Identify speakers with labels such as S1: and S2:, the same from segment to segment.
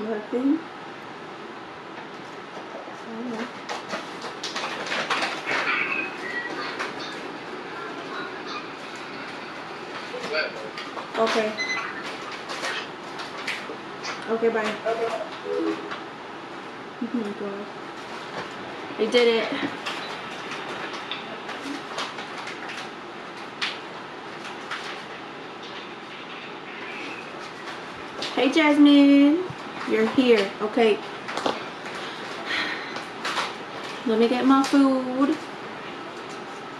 S1: her thing. I don't know. Okay. Okay, bye. Oh my god. I did it. Hey Jasmine, you're here. Okay. Let me get my food.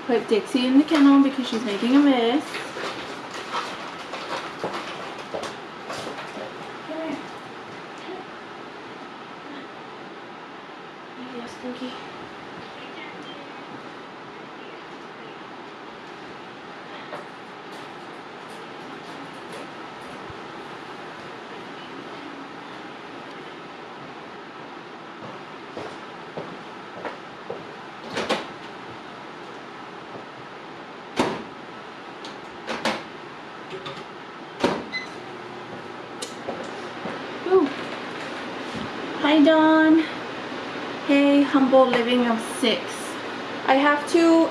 S1: Put Dixie in the kennel because she's making a mess. Yes, thank you. Hi Dawn. Hey humble living of 6. I have to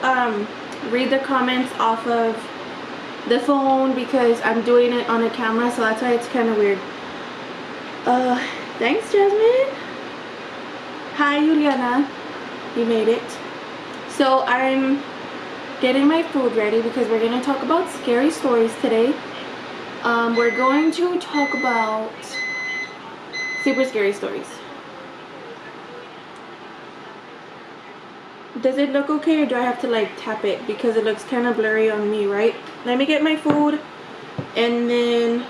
S1: read the comments off of the phone because I'm doing it on a camera, so that's why it's kind of weird. Thanks Jasmine. Hi Juliana, you made it. So I'm getting my food ready because we're going to talk about scary stories today. We're going to talk about super scary stories. Does it look okay or do I have to like tap it because it looks kind of blurry on me, right? Let me get my food and then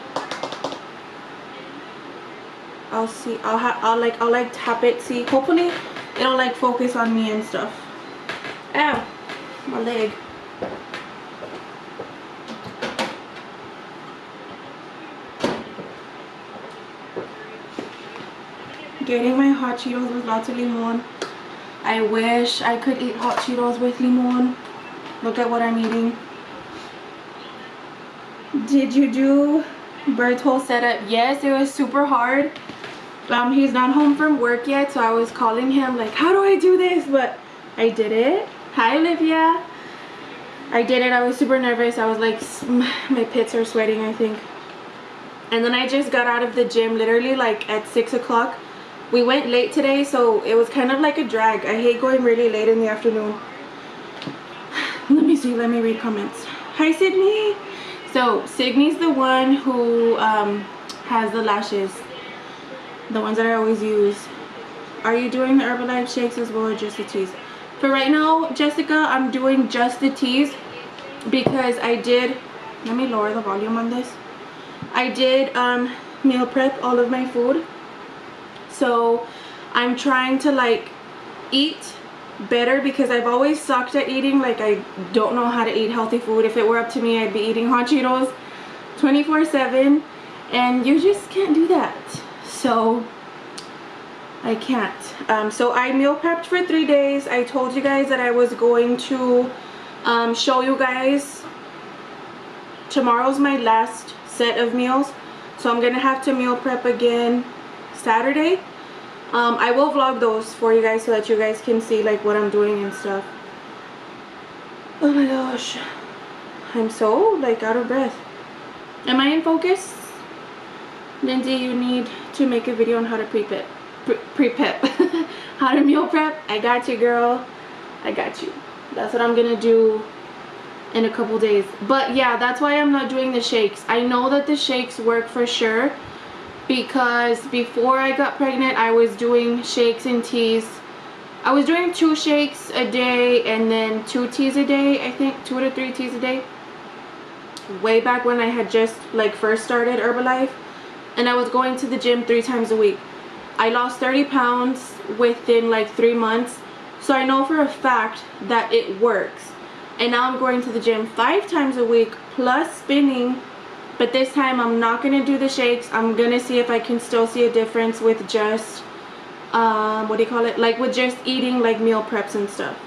S1: I'll see. I'll like tap it. See, hopefully it'll like focus on me and stuff. Ow, my leg. Getting my hot Cheetos with lots of limon. I wish I could eat hot Cheetos with limon. Look at what I'm eating. Did you do Bert's whole setup? Yes, it was super hard. He's not home from work yet, so I was calling him like, how do I do this? But I did it. Hi Olivia. I did it. I was super nervous. I was like, my pits are sweating, I think. And then I just got out of the gym literally like at 6 o'clock. We went late today, so it was kind of like a drag. I hate going really late in the afternoon. Let me see. Let me read comments. Hi, Sydney. So, Sydney's the one who has the lashes. The ones that I always use. Are you doing the Herbalife shakes as well or just the teas? For right now, Jessica, I'm doing just the teas because I did... Let me lower the volume on this. I did meal prep all of my food. So I'm trying to like eat better because I've always sucked at eating. Like I don't know how to eat healthy food. If it were up to me, I'd be eating hot Cheetos 24/7 and you just can't do that. So I can't. So I meal prepped for 3 days. I told you guys that I was going to show you guys. Tomorrow's my last set of meals. So I'm gonna have to meal prep again Saturday. I will vlog those for you guys so that you guys can see like what I'm doing and stuff. Oh my gosh, I'm so like out of breath. Am I in focus? Lindsay, you need to make a video on how to pre-prep how to meal prep. I got you, girl. I got you. That's what I'm gonna do in a couple days. But yeah, that's why I'm not doing the shakes. I know that the shakes work for sure because before I got pregnant I was doing shakes and teas. I was doing 2 shakes a day and then 2 teas a day. I think 2 to 3 teas a day, way back when I had just like first started Herbalife, and I was going to the gym 3 times a week. I lost 30 pounds within like 3 months, so I know for a fact that it works. And now I'm going to the gym 5 times a week plus spinning. But this time I'm not going to do the shakes. I'm going to see if I can still see a difference with just, what do you call it? Like with just eating like meal preps and stuff.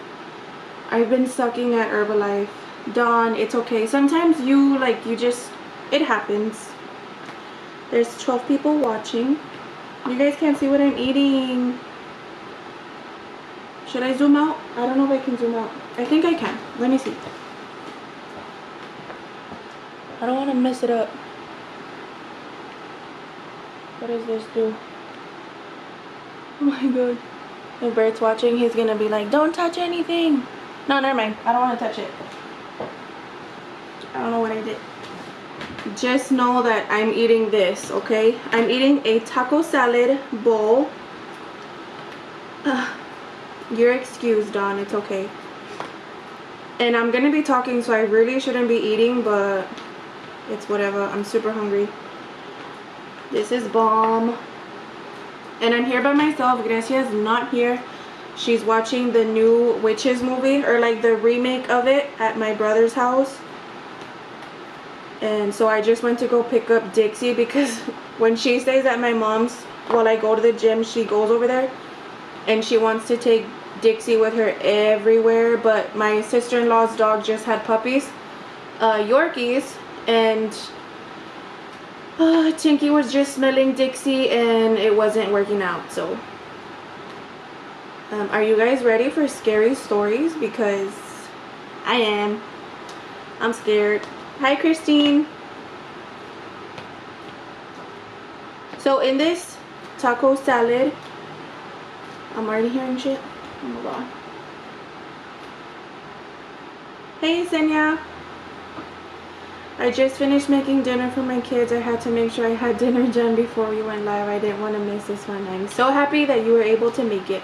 S1: I've been sucking at Herbalife. Dawn, it's okay. Sometimes you just, it happens. There's 12 people watching. You guys can't see what I'm eating. Should I zoom out? I don't know if I can zoom out. I think I can. Let me see. I don't want to mess it up. What does this do? Oh my god. If Bert's watching, he's gonna be like, don't touch anything. No, never mind. I don't want to touch it. I don't know what I did. Just know that I'm eating this, okay? I'm eating a taco salad bowl. You're excused, Dawn. It's okay. And I'm gonna be talking, so I really shouldn't be eating, but it's whatever. I'm super hungry. This is bomb. And I'm here by myself. Grecia is not here. She's watching the new Witches movie, or like the remake of it, at my brother's house. And so I just went to go pick up Dixie, because when she stays at my mom's while I go to the gym, she goes over there and she wants to take Dixie with her everywhere. But my sister-in-law's dog just had puppies, Yorkies, and Tinky was just smelling Dixie and it wasn't working out. So are you guys ready for scary stories? Because I am. I'm scared. Hi, Christine. So in this taco salad, I'm already hearing shit. Oh my god. Hey, Senya. I just finished making dinner for my kids. I had to make sure I had dinner done before we went live. I didn't want to miss this one. I'm so happy that you were able to make it.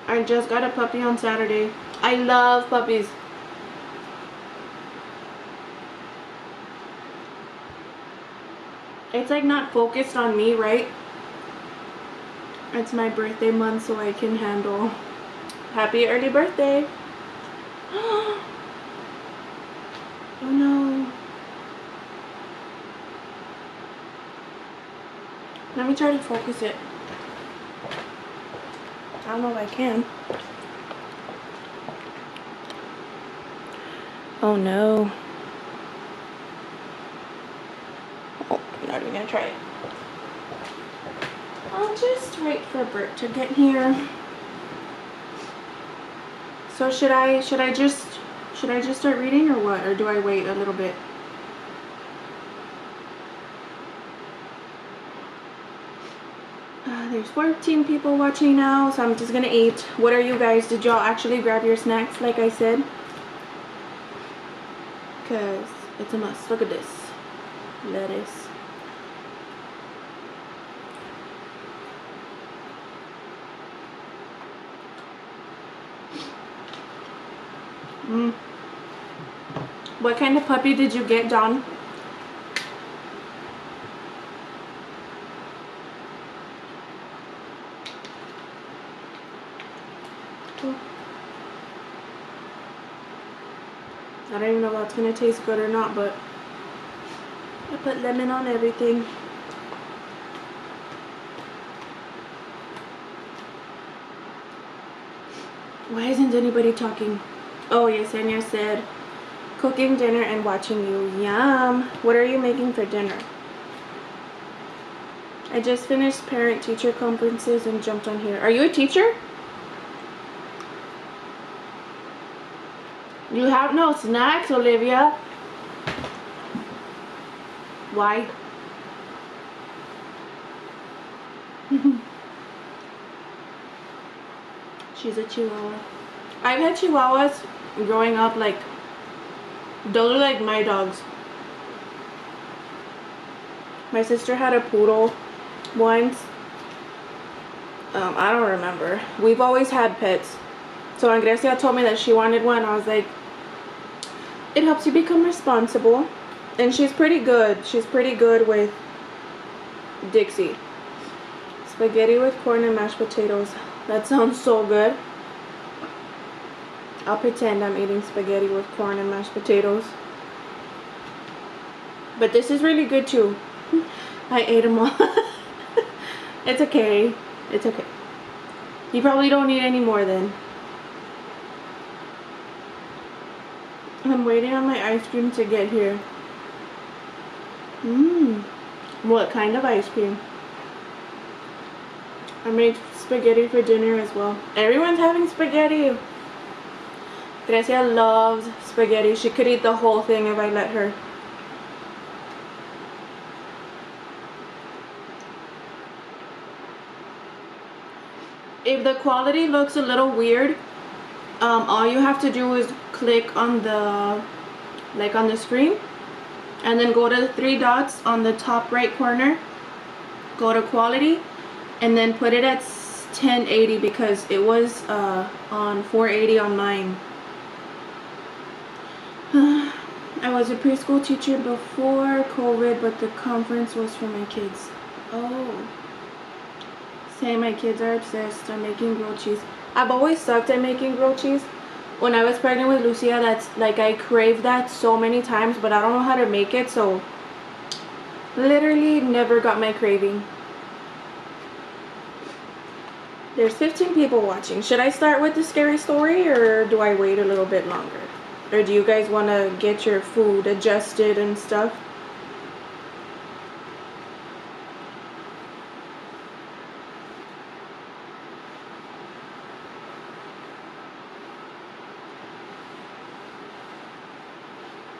S1: I just got a puppy on Saturday. I love puppies. It's like not focused on me, right? It's my birthday month, so I can handle. Happy early birthday. Oh no. Let me try to focus it. I don't know if I can. Oh no. Oh, I'm not even gonna try it. I'll just wait for Bert to get here. So should I just start reading or what? Or do I wait a little bit? There's 14 people watching now, so I'm just gonna eat. What are you guys? Did y'all actually grab your snacks like I said? Because it's a must. Look at this. Lettuce. What kind of puppy did you get, Dawn? I don't even know if that's gonna taste good or not, but I put lemon on everything. Why isn't anybody talking? Oh, Yesenia said, cooking dinner and watching you. Yum. What are you making for dinner? I just finished parent-teacher conferences and jumped on here. Are you a teacher? You have no snacks, Olivia. Why? She's a Chihuahua. I've had Chihuahuas growing up, like, those are like my dogs. My sister had a poodle once. I don't remember. We've always had pets. So when Grecia told me that she wanted one, I was like, it helps you become responsible. And she's pretty good. She's pretty good with Dixie. Spaghetti with corn and mashed potatoes. That sounds so good. I'll pretend I'm eating spaghetti with corn and mashed potatoes. But this is really good too. I ate them all. It's okay. It's okay. You probably don't need any more then. I'm waiting on my ice cream to get here. What kind of ice cream? I made spaghetti for dinner as well. Everyone's having spaghetti. Grecia loves spaghetti. She could eat the whole thing if I let her. If the quality looks a little weird, all you have to do is click on the, like on the screen, and then go to the three dots on the top right corner, go to quality, and then put it at 1080 because it was on 480 on mine. I was a preschool teacher before COVID, but the conference was for my kids. Oh. Same, my kids are obsessed. I'm making grilled cheese. I've always sucked at making grilled cheese. When I was pregnant with Lucia, that's like I craved that so many times, but I don't know how to make it, so literally never got my craving. There's 15 people watching. Should I start with the scary story, or do I wait a little bit longer? Or do you guys want to get your food adjusted and stuff?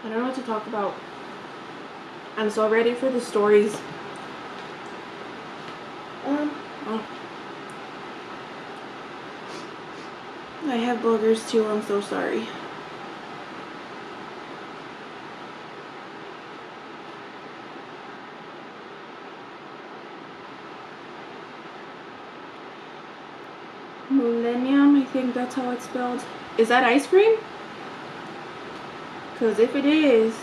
S1: I don't know what to talk about. I'm so ready for the stories. Oh. I have boogers too, I'm so sorry. Millennium, I think that's how it's spelled. Is that ice cream? Because if it is,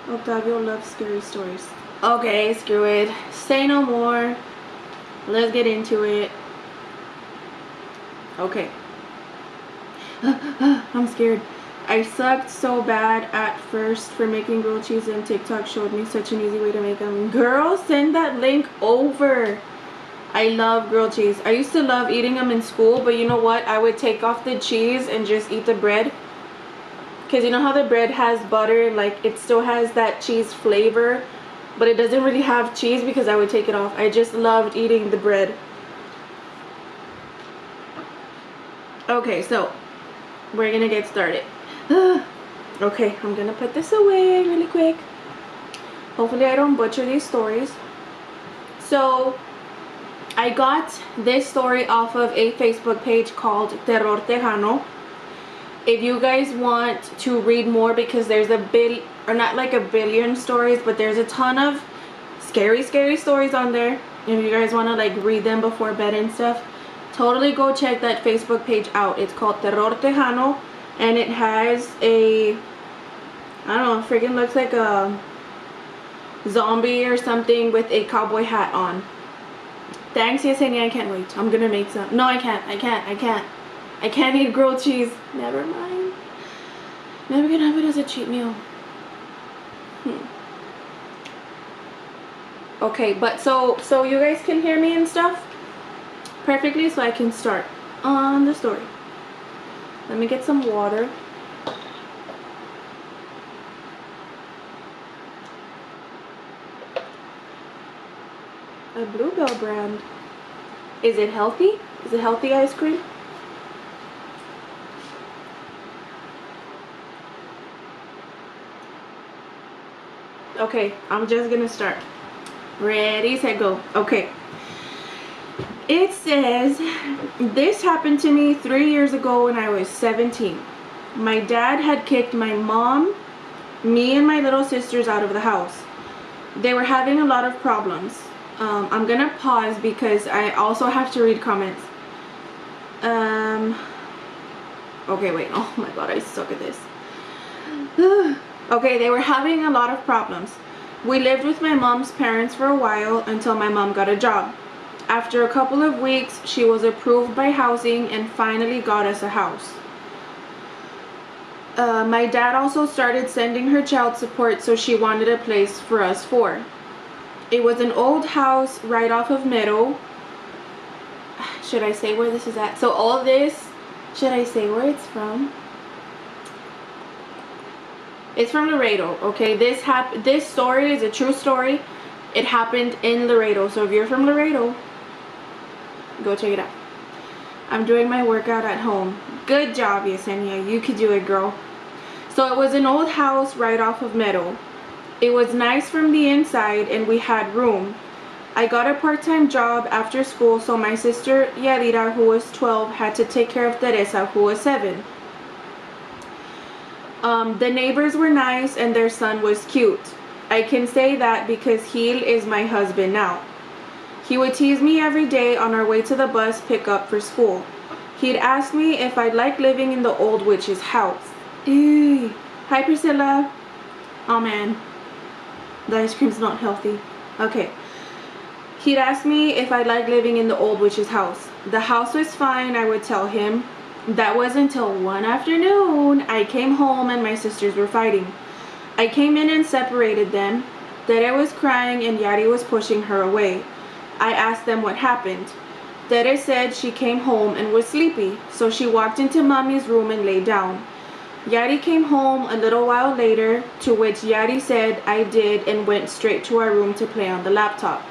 S1: Octavio loves scary stories. Okay, screw it. Say no more. Let's get into it. Okay. I'm scared. I sucked so bad at first for making grilled cheese, and TikTok showed me such an easy way to make them. Girl, send that link over. I love grilled cheese. I used to love eating them in school, but you know what? I would take off the cheese and just eat the bread. Because you know how the bread has butter, like it still has that cheese flavor, but it doesn't really have cheese because I would take it off. I just loved eating the bread. Okay, so we're gonna get started. Okay, I'm gonna put this away really quick. Hopefully I don't butcher these stories. So I got this story off of a Facebook page called Terror Tejano. If you guys want to read more, because there's not like a billion stories, but there's a ton of scary stories on there. If you guys want to like read them before bed and stuff, totally go check that Facebook page out. It's called Terror Tejano, and it has a, I don't know, freaking looks like a zombie or something with a cowboy hat on. Thanks, Yesenia. I can't wait. I'm gonna make some. No, I can't eat grilled cheese. Never mind. Never gonna have it as a cheat meal. Okay, but so you guys can hear me and stuff perfectly, so I can start on the story. Let me get some water. A Bluebell brand. Is it healthy? Is it healthy ice cream? Okay, I'm just gonna start. Ready, set, go. Okay. It says, this happened to me 3 years ago when I was 17. My dad had kicked my mom, me, and my little sisters out of the house. They were having a lot of problems. I'm gonna pause because I also have to read comments. Okay, wait. Oh my god, I suck at this. Okay, they were having a lot of problems. We lived with my mom's parents for a while until my mom got a job. After a couple of weeks, she was approved by housing and finally got us a house. My dad also started sending her child support, so she wanted a place for us four. It was an old house right off of Middle. Should I say where this is at? So all this, should I say where it's from? It's from Laredo, okay? This story is a true story. It happened in Laredo. So if you're from Laredo, go check it out. I'm doing my workout at home. Good job, Yesenia. You could do it, girl. So it was an old house right off of Meadow. It was nice from the inside and we had room. I got a part-time job after school, so my sister Yadira, who was 12, had to take care of Teresa, who was 7. The neighbors were nice and their son was cute. I can say that because he is my husband now. He would tease me every day on our way to the bus pickup for school. He'd ask me if I'd like living in the old witch's house. Ew. Hi, Priscilla. Oh man, the ice cream's not healthy. Okay. He'd ask me if I like living in the old witch's house. The house was fine, I would tell him. That was until one afternoon I came home and my sisters were fighting. I came in and separated them. Tere was crying and Yari was pushing her away. I asked them what happened. Tere said she came home and was sleepy, so she walked into Mommy's room and lay down. Yari came home a little while later, to which Yari said I did and went straight to our room to play on the laptop.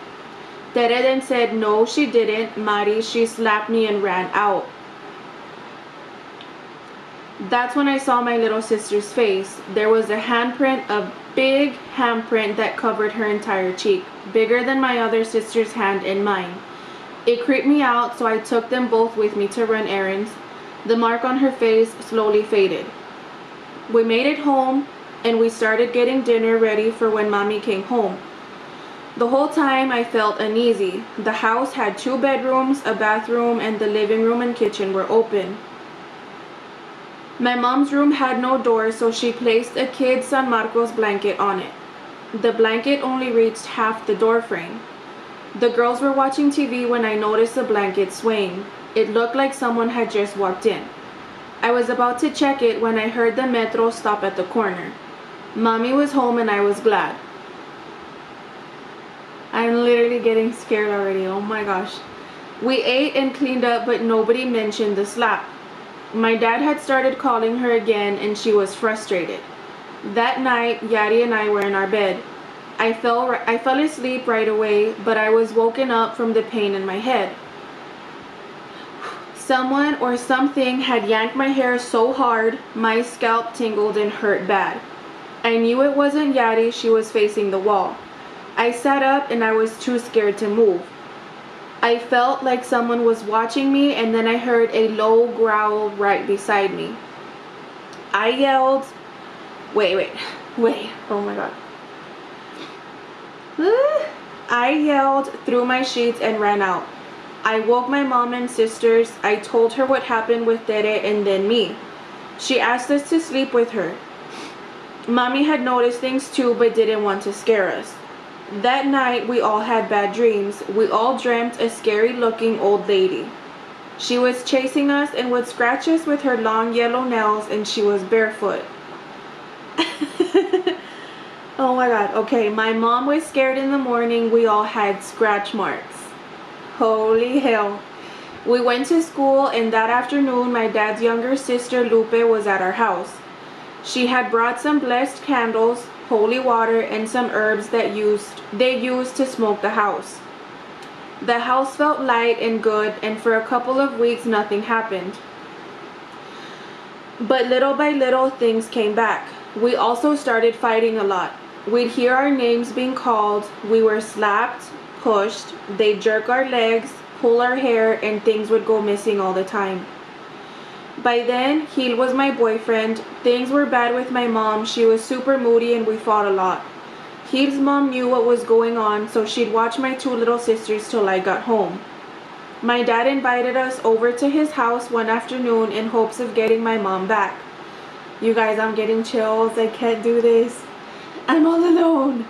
S1: Tere then said, no, she didn't, Mari, she slapped me and ran out. That's when I saw my little sister's face. There was a handprint, a big handprint that covered her entire cheek, bigger than my other sister's hand and mine. It creeped me out, so I took them both with me to run errands. The mark on her face slowly faded. We made it home and we started getting dinner ready for when Mommy came home. The whole time I felt uneasy. The house had 2 bedrooms, a bathroom, and the living room and kitchen were open. My mom's room had no door, so she placed a kid's San Marcos blanket on it. The blanket only reached half the door frame. The girls were watching TV when I noticed the blanket swaying. It looked like someone had just walked in. I was about to check it when I heard the metro stop at the corner. Mommy was home and I was glad. I'm literally getting scared already. Oh my gosh. We ate and cleaned up, but nobody mentioned the slap. My dad had started calling her again and she was frustrated. That night, Yari and I were in our bed. I fell asleep right away, but I was woken up from the pain in my head. Someone or something had yanked my hair so hard, my scalp tingled and hurt bad. I knew it wasn't Yari, she was facing the wall. I sat up and I was too scared to move. I felt like someone was watching me and then I heard a low growl right beside me. I yelled, wait, oh my god. I yelled through my sheets and ran out. I woke my mom and sisters. I told her what happened with Tere and then me. She asked us to sleep with her. Mommy had noticed things too but didn't want to scare us. That night we all had bad dreams. We all dreamt a scary looking old lady. She was chasing us and would scratch us with her long yellow nails and she was barefoot. Oh my god. Okay, my mom was scared in the morning. We all had scratch marks. Holy hell. We went to school and that afternoon my dad's younger sister Lupe was at our house. She had brought some blessed candles, holy water, and some herbs that they used to smoke the house. The house felt light and good, and for a couple of weeks nothing happened. But little by little things came back. We also started fighting a lot. We'd hear our names being called, we were slapped, pushed, they'd jerk our legs, pull our hair, and things would go missing all the time. By then, he was my boyfriend. Things were bad with my mom. She was super moody and we fought a lot. His mom knew what was going on, so she'd watch my 2 little sisters till I got home. My dad invited us over to his house one afternoon in hopes of getting my mom back. You guys, I'm getting chills. I can't do this. I'm all alone.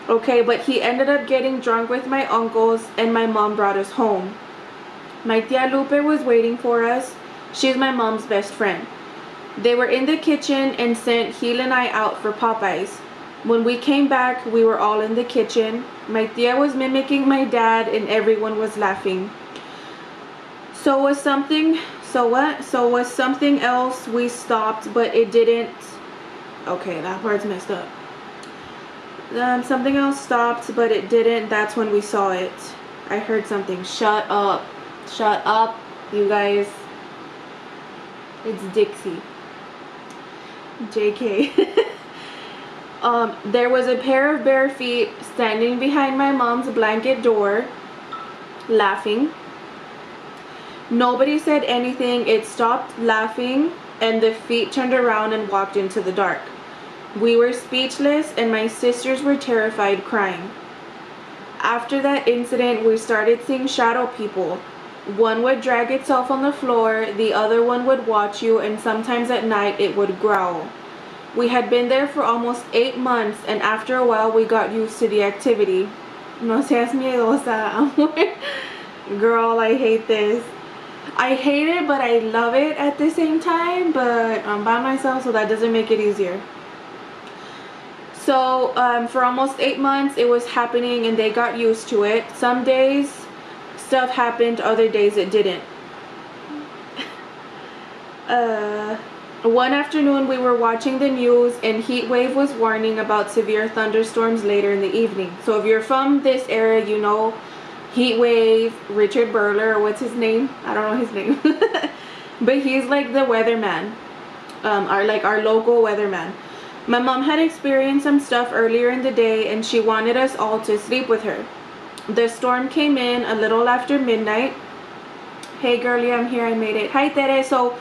S1: Okay, but he ended up getting drunk with my uncles and my mom brought us home. My tia Lupe was waiting for us. She's my mom's best friend. They were in the kitchen and sent Heel and I out for Popeyes. When we came back, we were all in the kitchen. My tia was mimicking my dad and everyone was laughing. So was something else. We stopped, but it didn't. okay, that part's messed up. Something else stopped, but it didn't. That's when we saw it. I heard something. Shut up. Shut up, you guys. It's Dixie. JK. There was a pair of bare feet standing behind my mom's blanket door, laughing. Nobody said anything. It stopped laughing, and the feet turned around and walked into the dark. We were speechless, and my sisters were terrified, crying. After that incident, we started seeing shadow people. One would drag itself on the floor, the other one would watch you, and sometimes at night it would growl. We had been there for almost 8 months, and after a while we got used to the activity. No seas miedosa, amor. Girl, I hate this. I hate it, but I love it at the same time, but I'm by myself, so that doesn't make it easier. So for almost 8 months it was happening, and they got used to it. Some days stuff happened, other days it didn't. One afternoon we were watching the news, and heat wave was warning about severe thunderstorms later in the evening. So if you're from this area, you know heat wave, Richard Burler, or what's his name? I don't know his name. But he's like the weatherman, our local weatherman. My mom had experienced some stuff earlier in the day, and she wanted us all to sleep with her. The storm came in a little after midnight. Hey girlie, I'm here, I made it. Hi Tere. So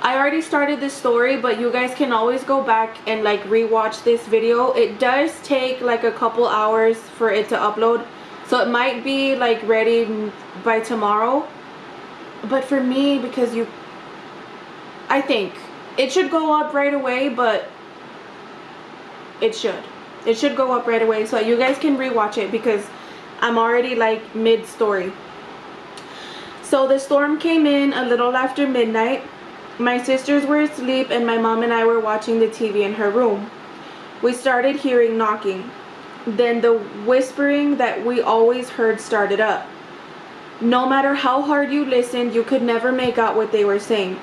S1: I already started this story, but you guys can always go back and like rewatch this video. It does take like a couple hours for it to upload, so it might be like ready by tomorrow. But for me, because I think it should go up right away, but it should go up right away, so you guys can rewatch it because I'm already like mid-story. So the storm came in a little after midnight. My sisters were asleep, and my mom and I were watching the TV in her room. We started hearing knocking. Then the whispering that we always heard started up. No matter how hard you listened, you could never make out what they were saying.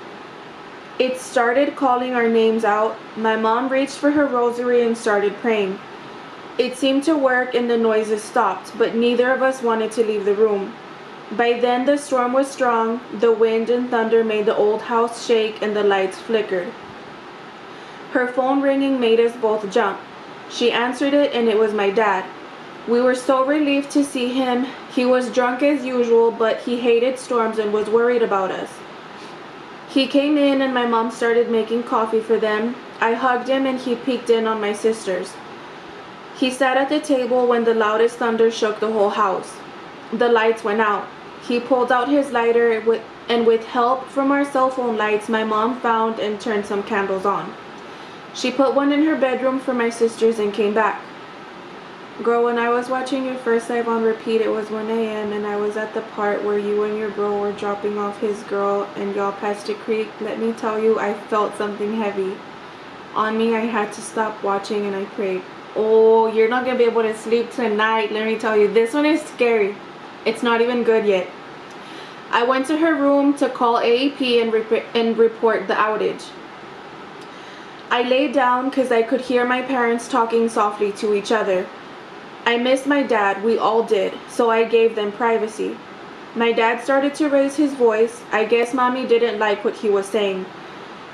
S1: It started calling our names out. My mom reached for her rosary and started praying. It seemed to work, and the noises stopped, but neither of us wanted to leave the room. By then the storm was strong. The wind and thunder made the old house shake, and the lights flickered. Her phone ringing made us both jump. She answered it, and it was my dad. We were so relieved to see him. He was drunk as usual, but he hated storms and was worried about us. He came in, and my mom started making coffee for them. I hugged him, and he peeked in on my sisters. He sat at the table when the loudest thunder shook the whole house. The lights went out. He pulled out his lighter, and with help from our cell phone lights, my mom found and turned some candles on. She put one in her bedroom for my sisters and came back. Girl, when I was watching your first live on repeat, it was 1 a.m. and I was at the part where you and your bro were dropping off his girl and y'all passed a creek. Let me tell you, I felt something heavy on me. I had to stop watching and I prayed. Oh, you're not gonna be able to sleep tonight. Let me tell you, this one is scary. It's not even good yet. I went to her room to call AEP and report the outage. I laid down because I could hear my parents talking softly to each other. I missed my dad, we all did, so I gave them privacy. My dad started to raise his voice. I guess mommy didn't like what he was saying.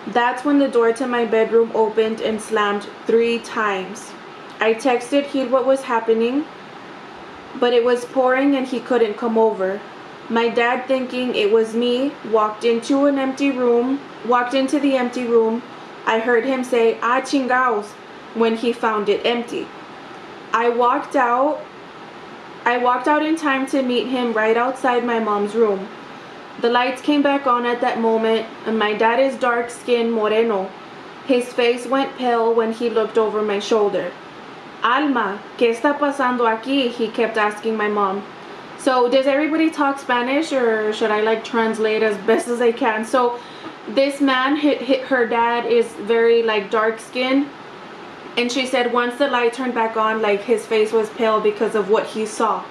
S1: That's when the door to my bedroom opened and slammed 3 times. I texted Heed what was happening, but it was pouring and he couldn't come over. My dad, thinking it was me, walked into the empty room. I heard him say, "Ah, chingaos," when he found it empty. I walked out in time to meet him right outside my mom's room. The lights came back on at that moment, and my dad is dark-skinned moreno. His face went pale when he looked over my shoulder. "Alma, ¿qué está pasando aquí?" he kept asking my mom. So does everybody talk Spanish, or should I like translate as best as I can? So this man, her dad, is very like dark-skinned. And she said once the light turned back on, like his face was pale because of what he saw.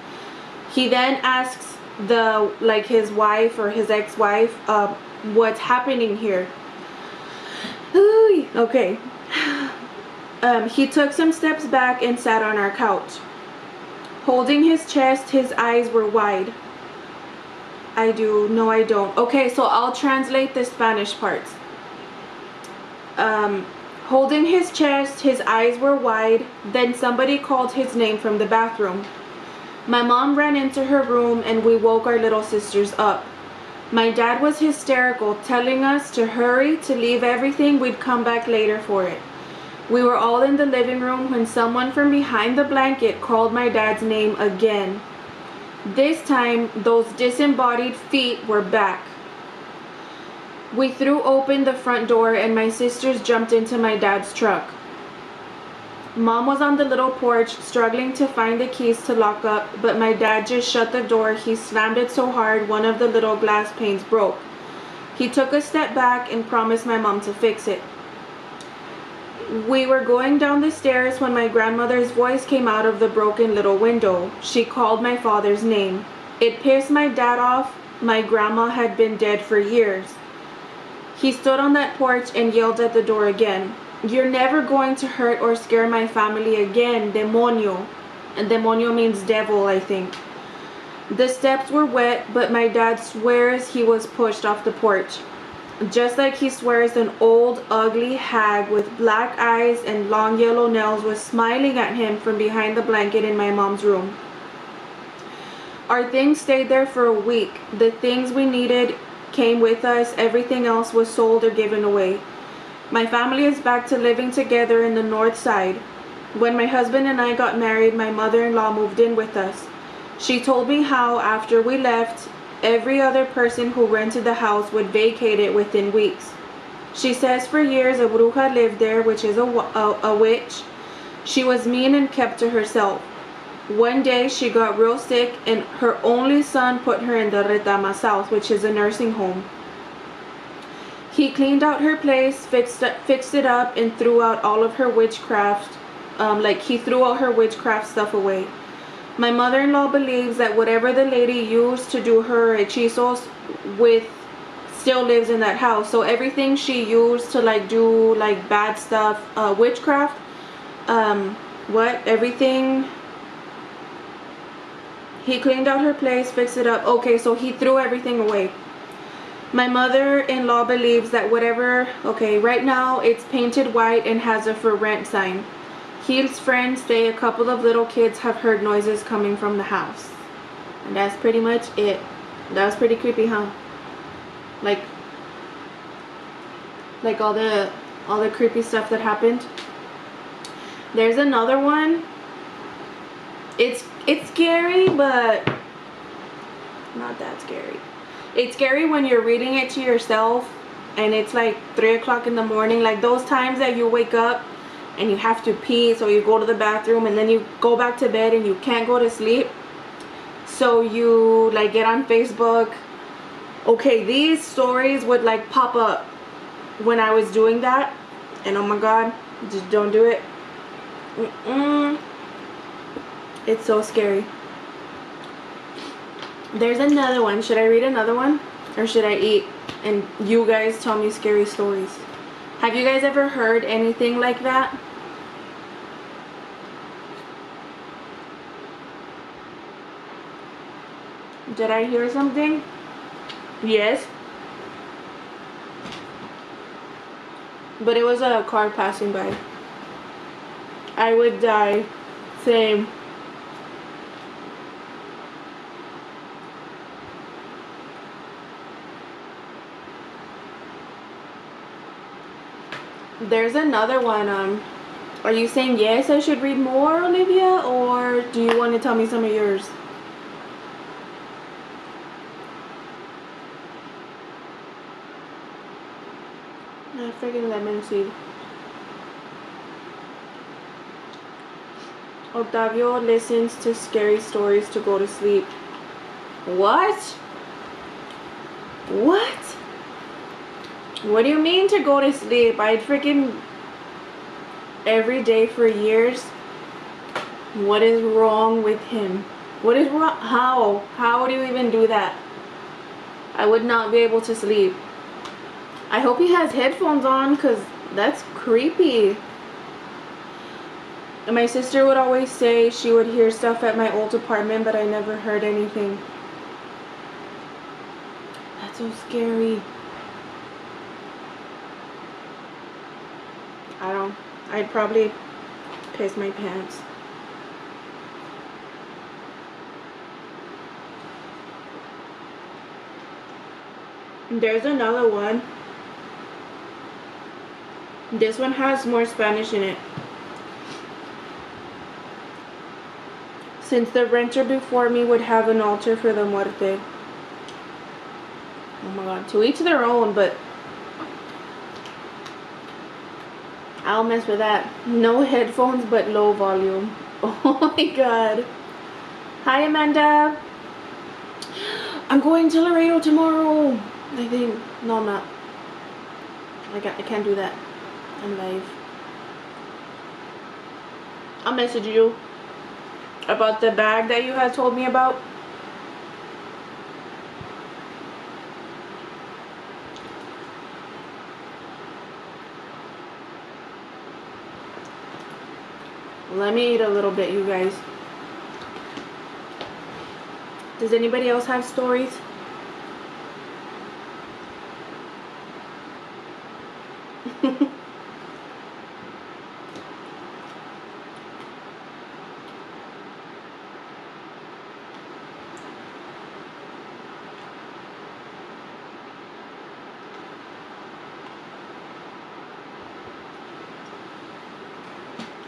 S1: He then asks his wife or his ex-wife, what's happening here? Ooh, okay. He took some steps back and sat on our couch. Holding his chest, his eyes were wide. I do. No, I don't. Okay, so I'll translate the Spanish parts. Holding his chest, his eyes were wide. Then somebody called his name from the bathroom. My mom ran into her room and we woke our little sisters up. My dad was hysterical, telling us to hurry, to leave everything, we'd come back later for it. We were all in the living room when someone from behind the blanket called my dad's name again. This time, those disembodied feet were back. We threw open the front door and my sisters jumped into my dad's truck. Mom was on the little porch struggling to find the keys to lock up, but my dad just shut the door. He slammed it so hard one of the little glass panes broke. He took a step back and promised my mom to fix it. We were going down the stairs when my grandmother's voice came out of the broken little window. She called my father's name. It pissed my dad off. My grandma had been dead for years. He stood on that porch and yelled at the door again. You're never going to hurt or scare my family again, demonio. And demonio means devil, I think. The steps were wet, but my dad swears he was pushed off the porch. Just like he swears an old, ugly hag with black eyes and long yellow nails was smiling at him from behind the blanket in my mom's room. Our things stayed there for a week. The things we needed came with us. Everything else was sold or given away. My family is back to living together in the north side. When my husband and I got married, my mother-in-law moved in with us. She told me how, after we left, every other person who rented the house would vacate it within weeks. She says for years a bruja lived there, which is a witch. She was mean and kept to herself. One day she got real sick and her only son put her in the Retama South, which is a nursing home. He cleaned out her place, fixed it up, and threw out all of her witchcraft. He threw all her witchcraft stuff away. My mother-in-law believes that whatever the lady used to do her hechizos with still lives in that house. So everything she used to do bad stuff, witchcraft, everything. He cleaned out her place, fixed it up. Okay, so he threw everything away. My mother-in-law believes that right now it's painted white and has a for rent sign. His friends say a couple of little kids have heard noises coming from the house. And that's pretty much it. That was pretty creepy, huh? Like all the creepy stuff that happened. There's another one. It's scary, but not that scary. It's scary when you're reading it to yourself and it's like 3 o'clock in the morning, like those times that you wake up and you have to pee, so you go to the bathroom and then you go back to bed and you can't go to sleep, so you get on Facebook. Okay, these stories would pop up when I was doing that, and oh my god, just don't do it. It's so scary. There's another one. Should I read another one? Or should I eat and you guys tell me scary stories? Have you guys ever heard anything like that? Did I hear something? Yes. But it was a car passing by. I would die. Same. There's another one. Are you saying yes, I should read more, Olivia, or do you want to tell me some of yours? I freaking lemon seed. Octavio listens to scary stories to go to sleep. What? What? What do you mean to go to sleep? I'd freaking every day for years. What is wrong with him? What is wrong? How do you even do that? I would not be able to sleep. I hope he has headphones on, because that's creepy. And my sister would always say she would hear stuff at my old apartment, but I never heard anything. That's so scary. I'd probably piss my pants. There's another one. This one has more Spanish in it. Since the renter before me would have an altar for the muerte. Oh my god, to each their own, but I'll mess with that. No headphones, but low volume. Oh my god. Hi, Amanda. I'm going to Laredo tomorrow. I think. No, I'm not. I can't do that. I'm live. I'll message you about the bag that you had told me about. Let me eat a little bit, you guys. Does anybody else have stories?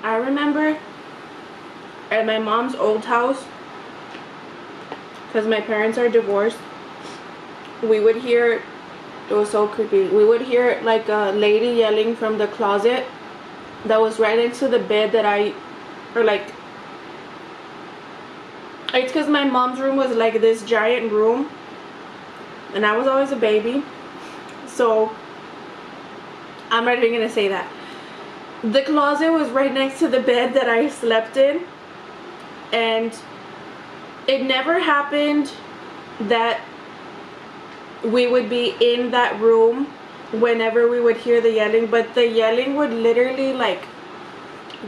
S1: I remember at my mom's old house, because my parents are divorced, we would hear, it was so creepy, we would hear like a lady yelling from the closet that was right next to the bed that it's because my mom's room was like this giant room, and I was always a baby, so I'm not even gonna say that. The closet was right next to the bed that I slept in, and it never happened that we would be in that room whenever we would hear the yelling, but the yelling would literally like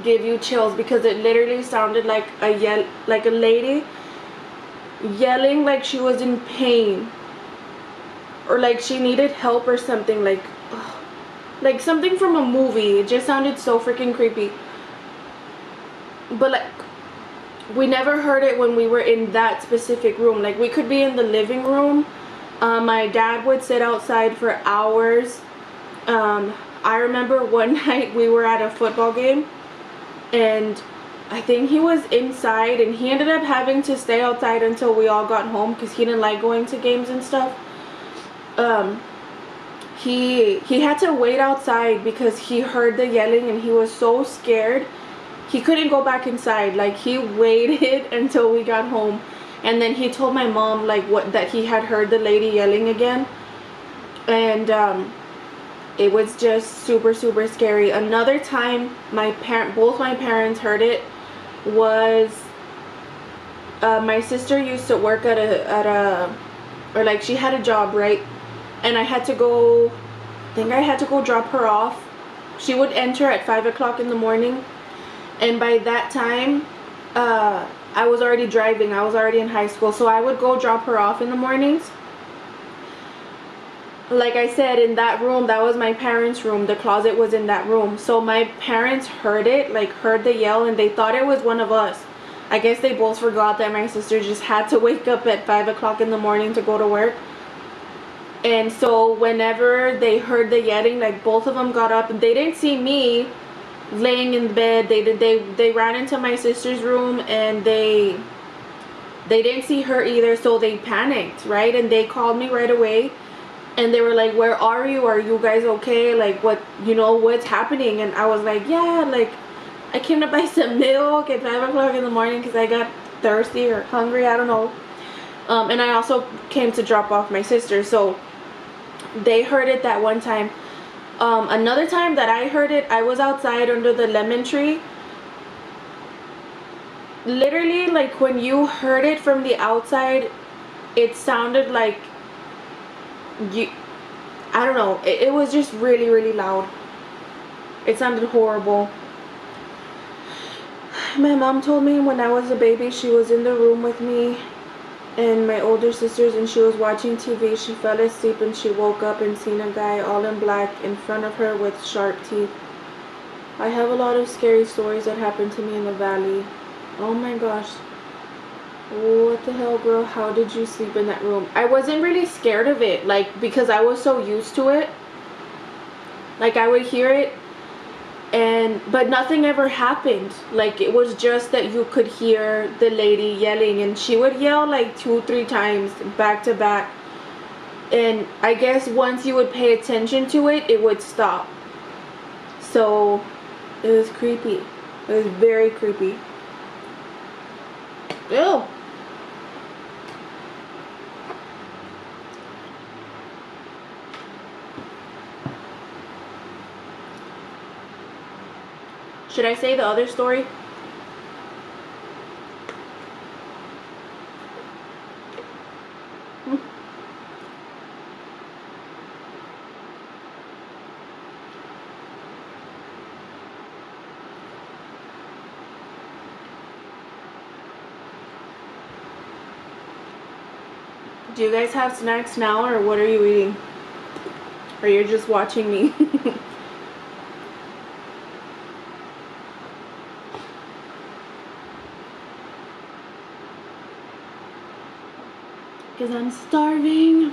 S1: give you chills, because it literally sounded like a lady yelling like she was in pain, or like she needed help or something, like something from a movie. It just sounded so freaking creepy. But like, we never heard it when we were in that specific room. Like, we could be in the living room. My dad would sit outside for hours. I remember one night we were at a football game, and I think he was inside, and he ended up having to stay outside until we all got home, because he didn't like going to games and stuff. He had to wait outside because he heard the yelling, and he was so scared he couldn't go back inside. Like, he waited until we got home, and then he told my mom like that he had heard the lady yelling again, and it was just super scary. Another time both my parents heard it was my sister used to work or like she had a job, right? And I had to go, I think I had to go drop her off. She would enter at 5 o'clock in the morning, and by that time I was already driving. I was already in high school, so I would go drop her off in the mornings. Like I said, in that room, that was my parents' room. The closet was in that room. So my parents heard it, like heard the yell, and they thought it was one of us. I guess they both forgot that my sister just had to wake up at 5 o'clock in the morning to go to work. And so whenever they heard the yelling, like both of them got up, and they didn't see me laying in bed. They ran into my sister's room, and they didn't see her either, so they panicked, right? And they called me right away, and they were like, "Where are you? Are you guys okay? Like, what, what's happening?" And I was like, "Yeah, like I came to buy some milk at 5 o'clock in the morning because I got thirsty or hungry, I don't know. And I also came to drop off my sister." So they heard it that one time. Another time that I heard it, I was outside under the lemon tree. Literally, like when you heard it from the outside, it sounded like I don't know, it was just really loud. It sounded horrible. My mom told me when I was a baby she was in the room with me and my older sisters and she was watching TV. She fell asleep and she woke up and seen a guy all in black in front of her with sharp teeth. I have a lot of scary stories that happened to me in the valley. Oh my gosh. What the hell, girl? How did you sleep in that room? I wasn't really scared of it, like, because I was so used to it. Like, I would hear it but nothing ever happened. Like, it was just that you could hear the lady yelling, and she would yell like 2-3 times back to back, and I guess once you would pay attention to it, it would stop. So it was creepy. It was very creepy. Ew. Should I say the other story? Do you guys have snacks now, or what are you eating? Or you're just watching me? Because I'm starving.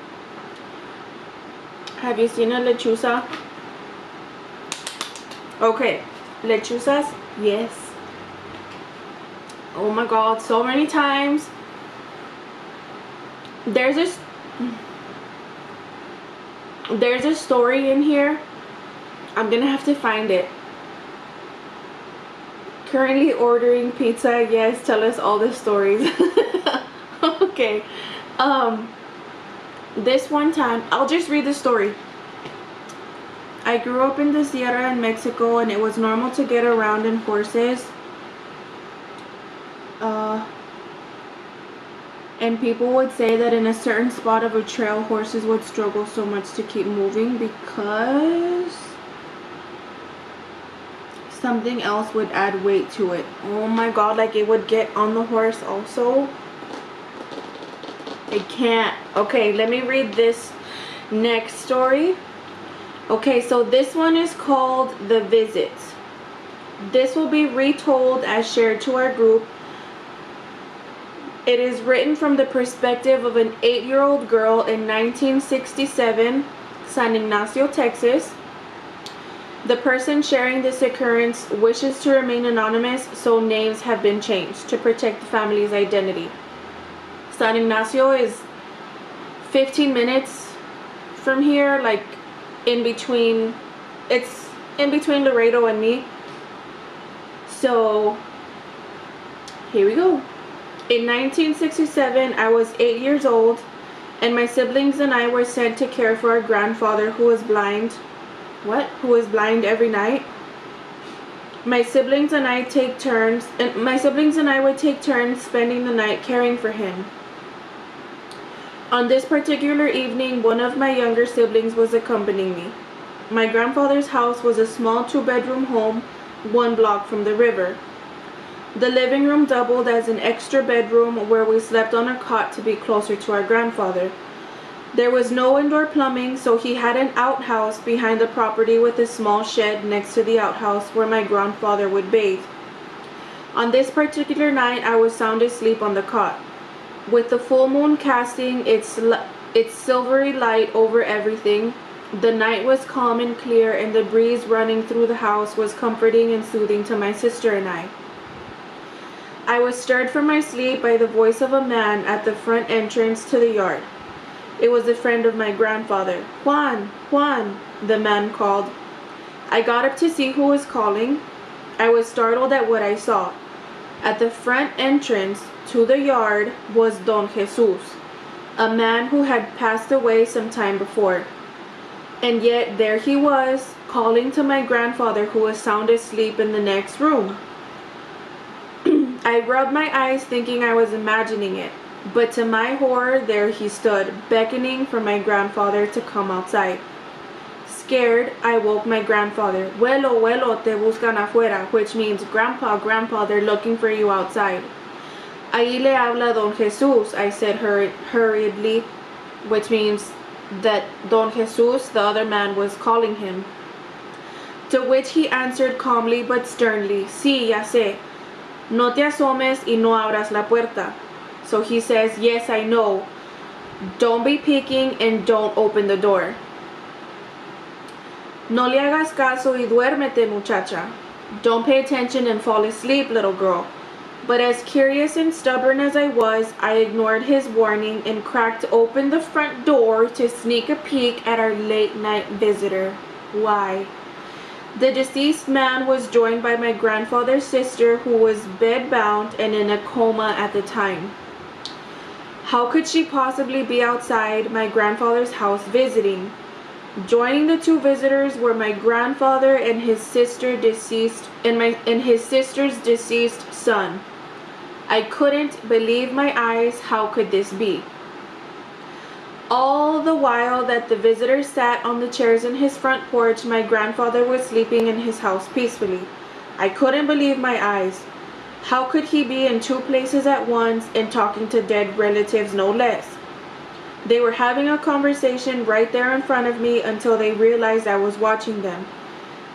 S1: Have you seen a lechuza? Okay, lechuzas, yes. Oh my god, so many times. There's a story in here. I'm gonna have to find it. Currently ordering pizza. Yes, tell us all the stories. Okay. This one time, I'll just read the story. I grew up in the Sierra in Mexico, and it was normal to get around in horses. And people would say that in a certain spot of a trail, horses would struggle so much to keep moving because something else would add weight to it. Oh my god, like it would get on the horse also. I can't. Okay, let me read this next story. Okay, so this one is called The Visit. This will be retold as shared to our group. It is written from the perspective of an 8-year-old girl in 1967, San Ignacio, Texas. The person sharing this occurrence wishes to remain anonymous, so names have been changed to protect the family's identity. San Ignacio is 15 minutes from here, like in between, it's in between Laredo and me. So here we go. In 1967, I was 8 years old, and my siblings and I were sent to care for our grandfather who was blind. What? Who was blind every night? My siblings and I would take turns spending the night caring for him. On this particular evening, one of my younger siblings was accompanying me. My grandfather's house was a small 2-bedroom home 1 block from the river. The living room doubled as an extra bedroom where we slept on a cot to be closer to our grandfather. There was no indoor plumbing, so he had an outhouse behind the property with a small shed next to the outhouse where my grandfather would bathe. On this particular night, I was sound asleep on the cot. With the full moon casting its silvery light over everything, the night was calm and clear, and the breeze running through the house was comforting and soothing to my sister and I. I was stirred from my sleep by the voice of a man at the front entrance to the yard. It was a friend of my grandfather. "Juan, Juan," the man called. I got up to see who was calling. I was startled at what I saw. At the front entrance to the yard was Don Jesus, a man who had passed away some time before. And yet there he was, calling to my grandfather who was sound asleep in the next room. I rubbed my eyes thinking I was imagining it, but to my horror there he stood, beckoning for my grandfather to come outside. Scared, I woke my grandfather. Abuelo, abuelo, te buscan afuera, which means grandpa, grandpa, they're looking for you outside. Ahí le habla Don Jesús, I said hurriedly, which means that Don Jesús, the other man, was calling him. To which he answered calmly but sternly, Sí, ya sé. No te asomes y no abras la puerta. So he says, yes, I know. Don't be peeking and don't open the door. No le hagas caso y duérmete, muchacha. Don't pay attention and fall asleep, little girl. But as curious and stubborn as I was, I ignored his warning and cracked open the front door to sneak a peek at our late-night visitor. Why? The deceased man was joined by my grandfather's sister, who was bedbound and in a coma at the time. How could she possibly be outside my grandfather's house visiting? Joining the two visitors were my grandfather and his sister's deceased son. I couldn't believe my eyes. How could this be? All the while that the visitors sat on the chairs in his front porch, my grandfather was sleeping in his house peacefully. I couldn't believe my eyes. How could he be in two places at once and talking to dead relatives, no less? They were having a conversation right there in front of me until they realized I was watching them.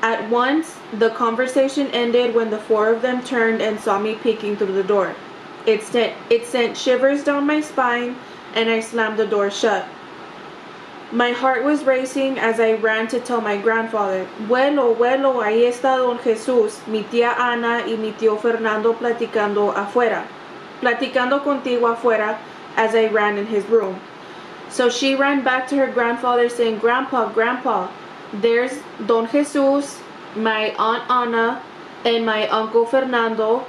S1: At once, the conversation ended when the four of them turned and saw me peeking through the door. It sent shivers down my spine, and I slammed the door shut. My heart was racing as I ran to tell my grandfather, Abuelo, abuelo, ahí está Don Jesús, mi tía Ana y mi tío Fernando platicando contigo afuera, as I ran in his room. So she ran back to her grandfather saying, Grandpa, Grandpa, there's Don Jesús, my Aunt Ana, and my Uncle Fernando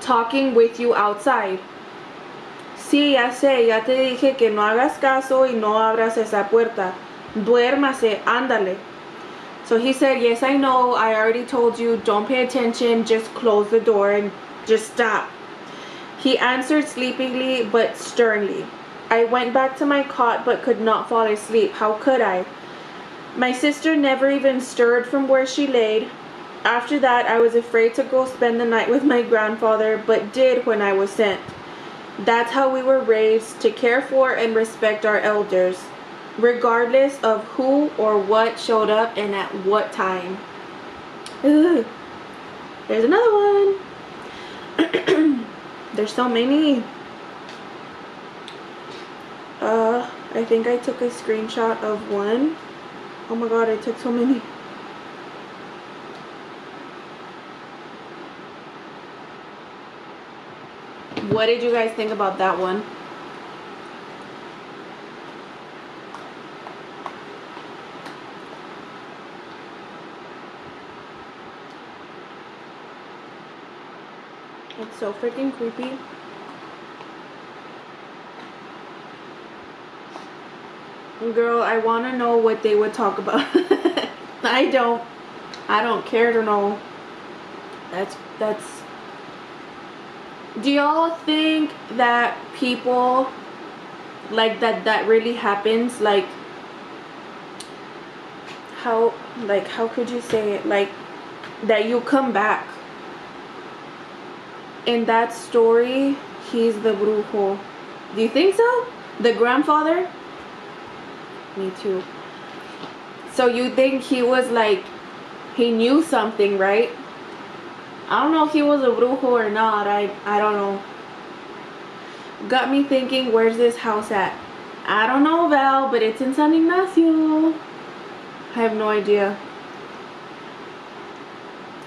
S1: talking with you outside. Sí, ya sé, ya te dije que no hagas caso y no abras esa puerta. Duérmase, ándale. So he said, yes, I know, I already told you, don't pay attention, just close the door and just stop. He answered sleepily but sternly. I went back to my cot but could not fall asleep. How could I? My sister never even stirred from where she laid. After that, I was afraid to go spend the night with my grandfather, but did when I was sent. That's how we were raised, to care for and respect our elders, regardless of who or what showed up and at what time. Ugh. There's another one. There's so many. I think I took a screenshot of one. Oh my god, I took so many. What did you guys think about that one? It's so freaking creepy. Girl, I want to know what they would talk about. I don't care to know. That's Do y'all think that people like that really happens? Like how could you say it? Like that you come back. In that story, he's the brujo. Do you think so? The grandfather? Me too. So you think he was like, he knew something, right? I don't know if he was a brujo or not. I don't know. Got me thinking, where's this house at? I don't know, Val, but it's in San Ignacio. I have no idea.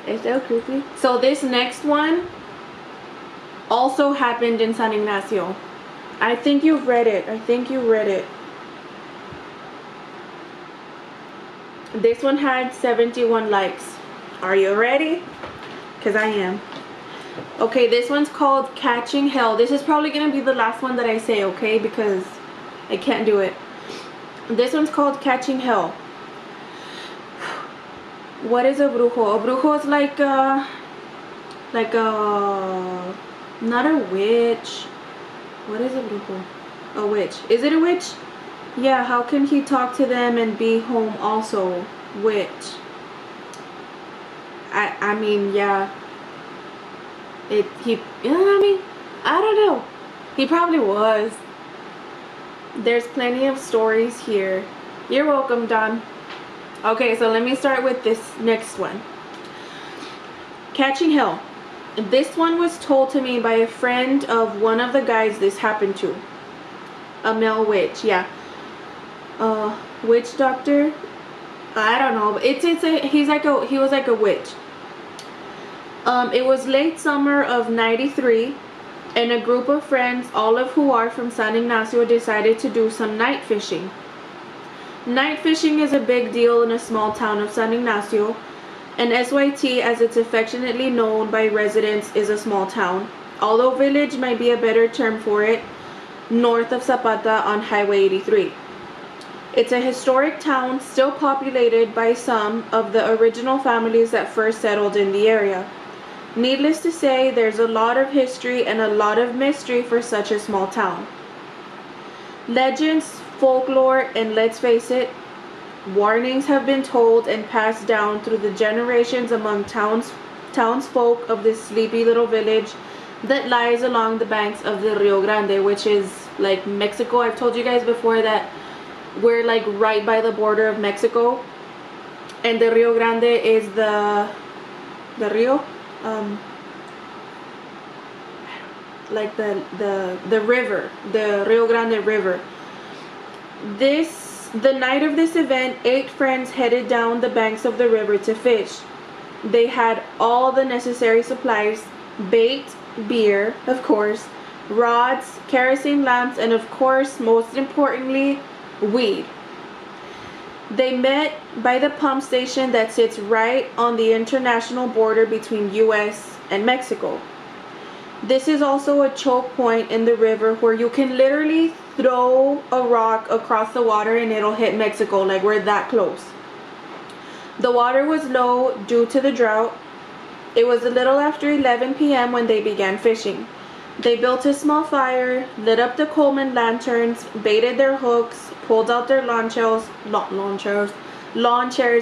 S1: It's so creepy. So this next one also happened in San Ignacio. I think you've read it. I think you read it. This one had 71 likes. Are you ready? Because I am. Okay, this one's called Catching Hell. This is probably going to be the last one that I say, okay? Because I can't do it. This one's called Catching Hell. What is a brujo? A brujo is like a not a witch. What is a brujo? A witch. Is it a witch? Yeah, how can he talk to them and be home also? Which, I mean, yeah. I mean, I don't know. He probably was. There's plenty of stories here. You're welcome, Don. Okay, so let me start with this next one. Catching hell. This one was told to me by a friend of one of the guys this happened to. A male witch, yeah. Witch doctor? I don't know. He was like a witch. It was late summer of '93, and a group of friends, all of who are from San Ignacio, decided to do some night fishing. Night fishing is a big deal in a small town of San Ignacio, and SYT, as it's affectionately known by residents, is a small town, although village might be a better term for it, north of Zapata on Highway 83. It's a historic town still populated by some of the original families that first settled in the area. Needless to say, there's a lot of history and a lot of mystery for such a small town. Legends, folklore, and let's face it, warnings have been told and passed down through the generations among townsfolk of this sleepy little village that lies along the banks of the Rio Grande, which is like Mexico. I've told you guys before that we're like right by the border of Mexico, and the Rio Grande is the Rio, like the river, the Rio Grande River. The night of this event, 8 friends headed down the banks of the river to fish. They had all the necessary supplies: bait, beer, of course, rods, kerosene lamps, and of course, most importantly, weed. They met by the pump station that sits right on the international border between US and Mexico. This is also a choke point in the river where you can literally throw a rock across the water and it'll hit Mexico. Like, we're that close. The water was low due to the drought. It was a little after 11 p.m. when they began fishing. They built a small fire, lit up the Coleman lanterns, baited their hooks, pulled out their lawn chairs,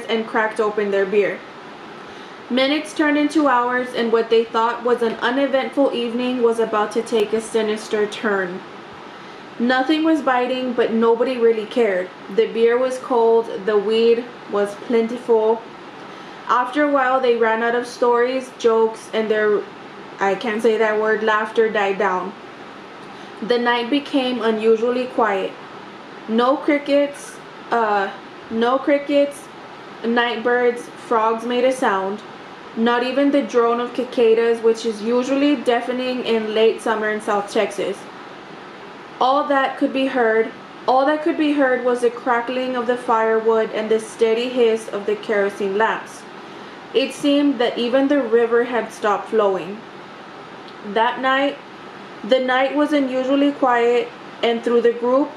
S1: and cracked open their beer. Minutes turned into hours, and what they thought was an uneventful evening was about to take a sinister turn. Nothing was biting, but nobody really cared. The beer was cold, the weed was plentiful. After a while, they ran out of stories, jokes, and their, I can't say that word, laughter died down. The night became unusually quiet. No crickets, night birds, frogs made a sound. Not even the drone of cicadas, which is usually deafening in late summer in South Texas. All that could be heard was the crackling of the firewood and the steady hiss of the kerosene lamps. It seemed that even the river had stopped flowing. That night, the night was unusually quiet, and though the group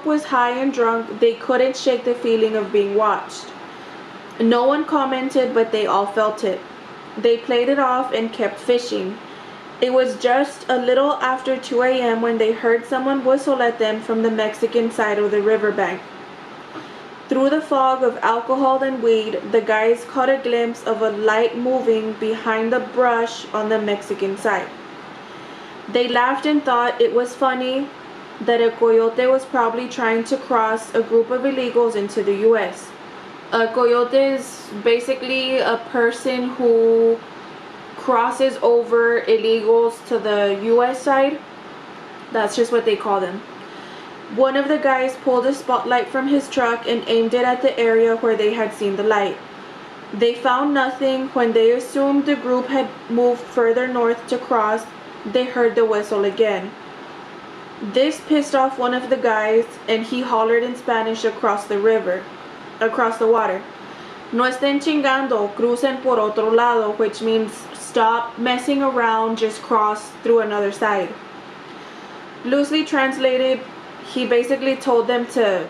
S1: was high and drunk, they couldn't shake the feeling of being watched. No one commented, but they all felt it. They played it off and kept fishing. It was just a little after 2 a.m. when they heard someone whistle at them from the Mexican side of the riverbank. Through the fog of alcohol and weed, the guys caught a glimpse of a light moving behind the brush on the Mexican side. They laughed and thought it was funny that a coyote was probably trying to cross a group of illegals into the U.S. A coyote is basically a person who crosses over illegals to the U.S. side. That's just what they call them. One of the guys pulled a spotlight from his truck and aimed it at the area where they had seen the light. They found nothing. When they assumed the group had moved further north to cross, they heard the whistle again. This pissed off one of the guys, and he hollered in Spanish across the water. No estén chingando, crucen por otro lado, which means stop messing around, just cross through another side. Loosely translated, he basically told them to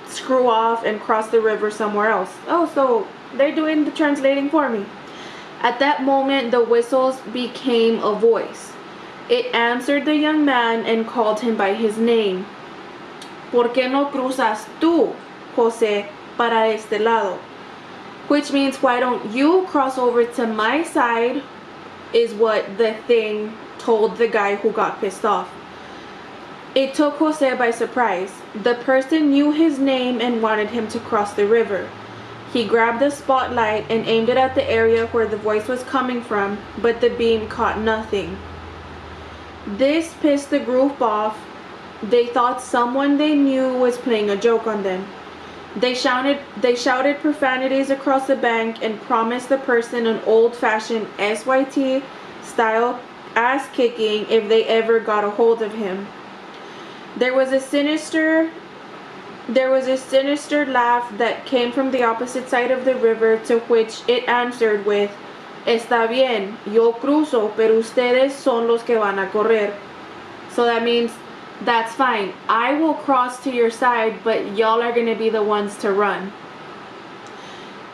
S1: screw off and cross the river somewhere else. Oh, so they're doing the translating for me. At that moment, the whistles became a voice. It answered the young man and called him by his name. ¿Por qué no cruzas tú, José, para este lado? Which means, why don't you cross over to my side, is what the thing told the guy who got pissed off. It took José by surprise. The person knew his name and wanted him to cross the river. He grabbed the spotlight and aimed it at the area where the voice was coming from, but the beam caught nothing. This pissed the group off. They thought someone they knew was playing a joke on them. They shouted profanities across the bank and promised the person an old-fashioned SYT style ass kicking if they ever got a hold of him. There was a sinister laugh that came from the opposite side of the river, to which it answered with, "Está bien, yo cruzo, pero ustedes son los que van a correr." So that means, that's fine, I will cross to your side, but y'all are going to be the ones to run.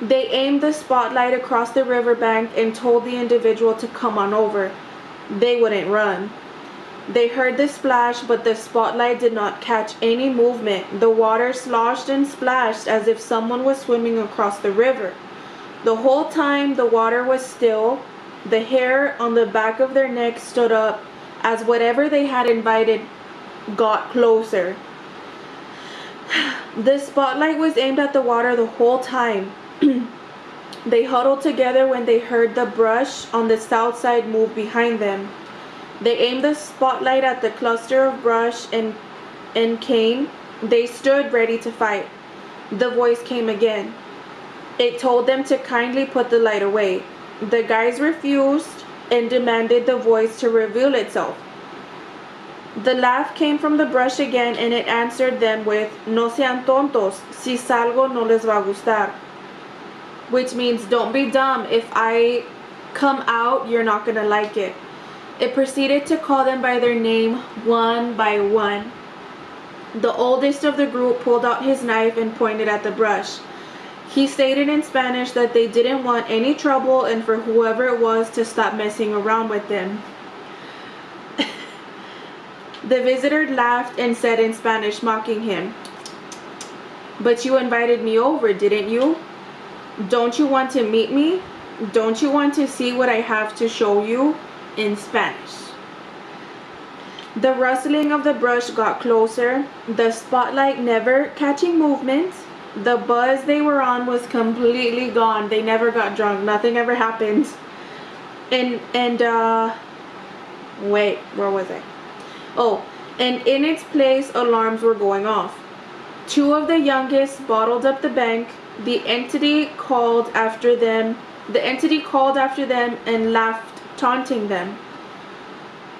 S1: They aimed the spotlight across the riverbank and told the individual to come on over. They wouldn't run. They heard the splash, but the spotlight did not catch any movement. The water sloshed and splashed as if someone was swimming across the river. The whole time the water was still. The hair on the back of their necks stood up as whatever they had invited got closer. The spotlight was aimed at the water the whole time. They huddled together when they heard the brush on the south side move behind them. They aimed the spotlight at the cluster of brush and cane. They stood ready to fight. The voice came again. It told them to kindly put the light away. The guys refused and demanded the voice to reveal itself. The laugh came from the brush again, and it answered them with, "No sean tontos, si salgo no les va a gustar." Which means, don't be dumb, if I come out, you're not gonna like it. It proceeded to call them by their name one by one. The oldest of the group pulled out his knife and pointed at the brush. He stated in Spanish that they didn't want any trouble and for whoever it was to stop messing around with them. The visitor laughed and said in Spanish, mocking him, "But you invited me over, didn't you? Don't you want to meet me? Don't you want to see what I have to show you?" In Spanish. The rustling of the brush got closer, the spotlight never catching movement. The buzz they were on was completely gone. They never got drunk. Nothing ever happened. Wait, where was I? Oh, and in its place, alarms were going off. Two of the youngest bottled up the bank. The entity called after them and laughed, taunting them.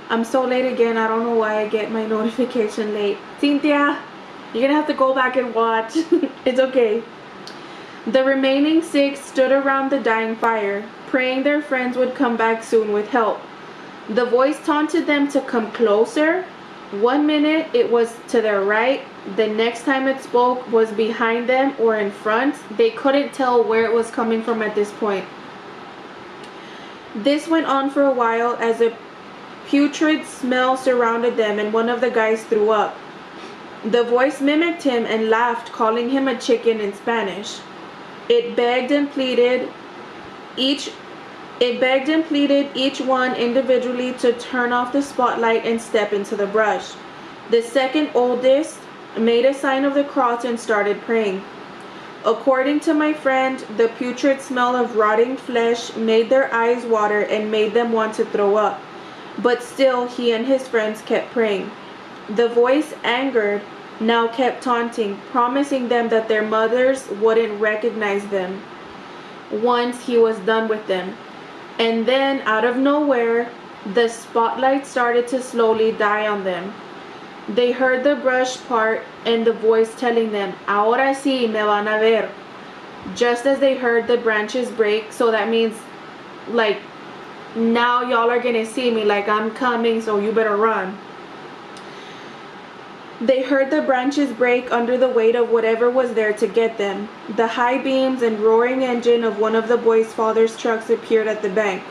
S1: I'm so late again. I don't know why I get my notification late. Cynthia, you're gonna have to go back and watch. It's okay. The remaining 6 stood around the dying fire, praying their friends would come back soon with help. The voice taunted them to come closer. 1 minute it was to their right. The next time it spoke was behind them or in front. They couldn't tell where it was coming from at this point. This went on for a while as a putrid smell surrounded them and one of the guys threw up. The voice mimicked him and laughed, calling him a chicken in Spanish. It begged and pleaded each one individually to turn off the spotlight and step into the brush. The second oldest made a sign of the cross and started praying. According to my friend, the putrid smell of rotting flesh made their eyes water and made them want to throw up. But still, he and his friends kept praying. The voice, angered, now kept taunting, promising them that their mothers wouldn't recognize them once he was done with them. And then, out of nowhere, the spotlight started to slowly die on them. They heard the brush part and the voice telling them, "Ahora sí me van a ver." Just as they heard the branches break, so that means, like, now y'all are gonna see me, like I'm coming, so you better run. They heard the branches break under the weight of whatever was there to get them. The high beams and roaring engine of one of the boys' father's trucks appeared at the bank.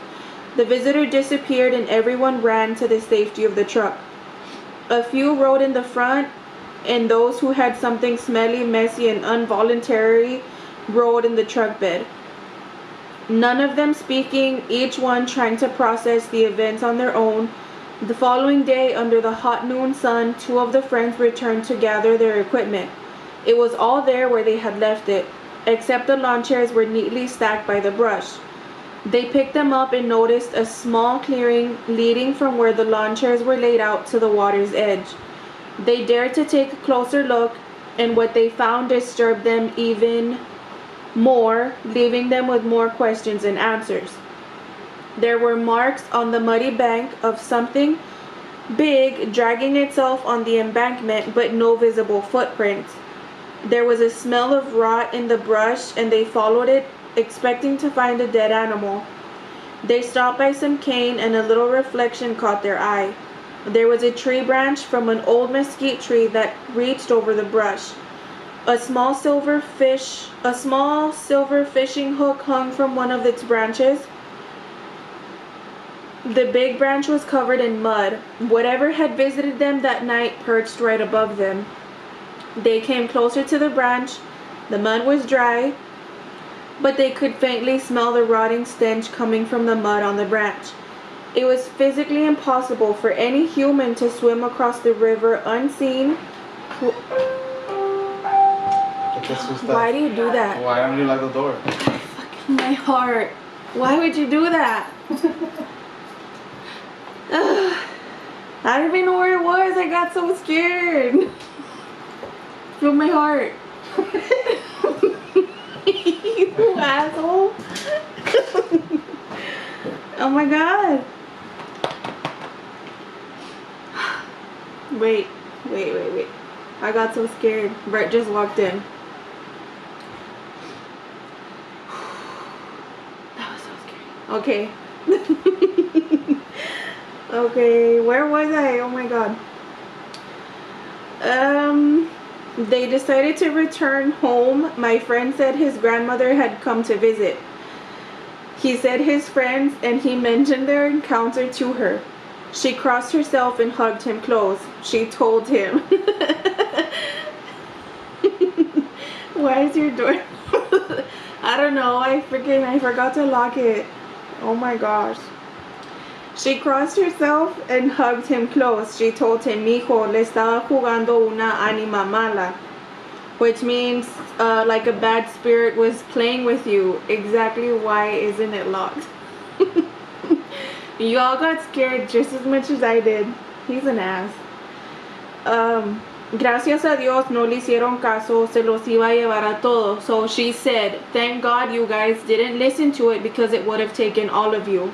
S1: The visitor disappeared and everyone ran to the safety of the truck. A few rode in the front, and those who had something smelly, messy, and involuntary rode in the truck bed. None of them speaking, each one trying to process the events on their own. The following day, under the hot noon sun, two of the friends returned to gather their equipment. It was all there where they had left it, except the lawn chairs were neatly stacked by the brush. They picked them up and noticed a small clearing leading from where the lawn chairs were laid out to the water's edge. They dared to take a closer look, and what they found disturbed them even more, leaving them with more questions and answers. There were marks on the muddy bank of something big dragging itself on the embankment, but no visible footprints. There was a smell of rot in the brush, and they followed it, expecting to find a dead animal. They stopped by some cane, and a little reflection caught their eye. There was a tree branch from an old mesquite tree that reached over the brush. A small silver fishing hook hung from one of its branches. The big branch was covered in mud. Whatever had visited them that night perched right above them. They came closer to the branch. The mud was dry, but they could faintly smell the rotting stench coming from the mud on the branch. It was physically impossible for any human to swim across the river unseen. Why do you do that?
S2: Why don't you lock the door?
S1: My heart. Why would you do that? I don't even know where it was. I got so scared. Feel my heart. You asshole. Oh my god. Wait. I got so scared. Bert just walked in. That was so scary. Okay. Okay, where was I? Oh my god. They decided to return home. My friend said his grandmother had come to visit. He said his friends, and he mentioned their encounter to her. She crossed herself and hugged him close. She told him. Why is your door? I don't know. I forgot to lock it. Oh my gosh. She crossed herself and hugged him close. She told him, "Mijo, le estaba jugando una anima mala," which means like a bad spirit was playing with you. Exactly why isn't it locked? You all got scared just as much as I did. He's an ass. Gracias a Dios no le hicieron caso, se los iba a llevar a todos. So she said, thank God you guys didn't listen to it because it would have taken all of you.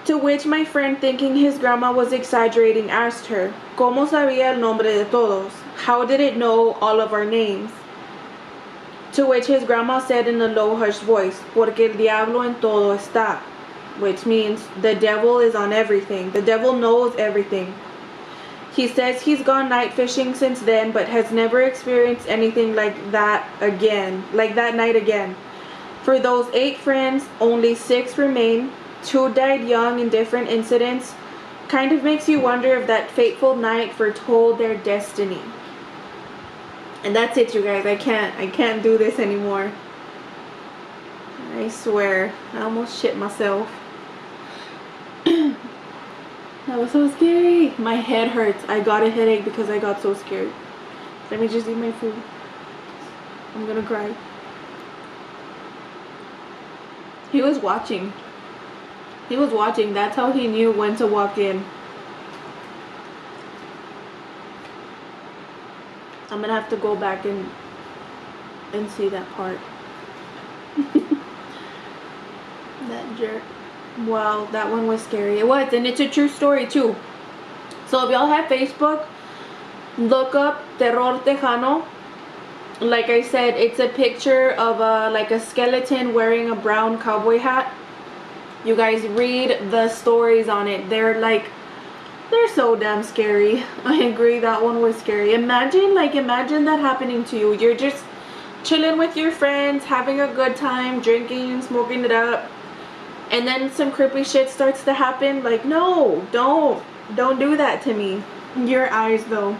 S1: To which my friend, thinking his grandma was exaggerating, asked her, ¿Cómo sabía el nombre de todos? How did it know all of our names? To which his grandma said in a low, hushed voice, Porque el diablo en todo está. Which means the devil is on everything. The devil knows everything. He says he's gone night fishing since then, but has never experienced anything like that night again. For those 8 friends, only 6 remain. 2 died young in different incidents. Kind of makes you wonder if that fateful night foretold their destiny. And that's it, you guys. I can't do this anymore. I swear. I almost shit myself. That was so scary. My head hurts. I got a headache because I got so scared. Let me just eat my food. I'm gonna cry. He was watching. He was watching. That's how he knew when to walk in. I'm gonna have to go back and see that part. That jerk. Wow, that one was scary. It was, and it's a true story too. So if y'all have Facebook, look up Terror Tejano. Like I said, it's a picture of like a skeleton wearing a brown cowboy hat. You guys read the stories on it. They're so damn scary. I agree, that one was scary. Imagine that happening to you. You're just chilling with your friends, having a good time, drinking, smoking it up, and then some creepy shit starts to happen, like, no, don't do that to me. Your eyes though.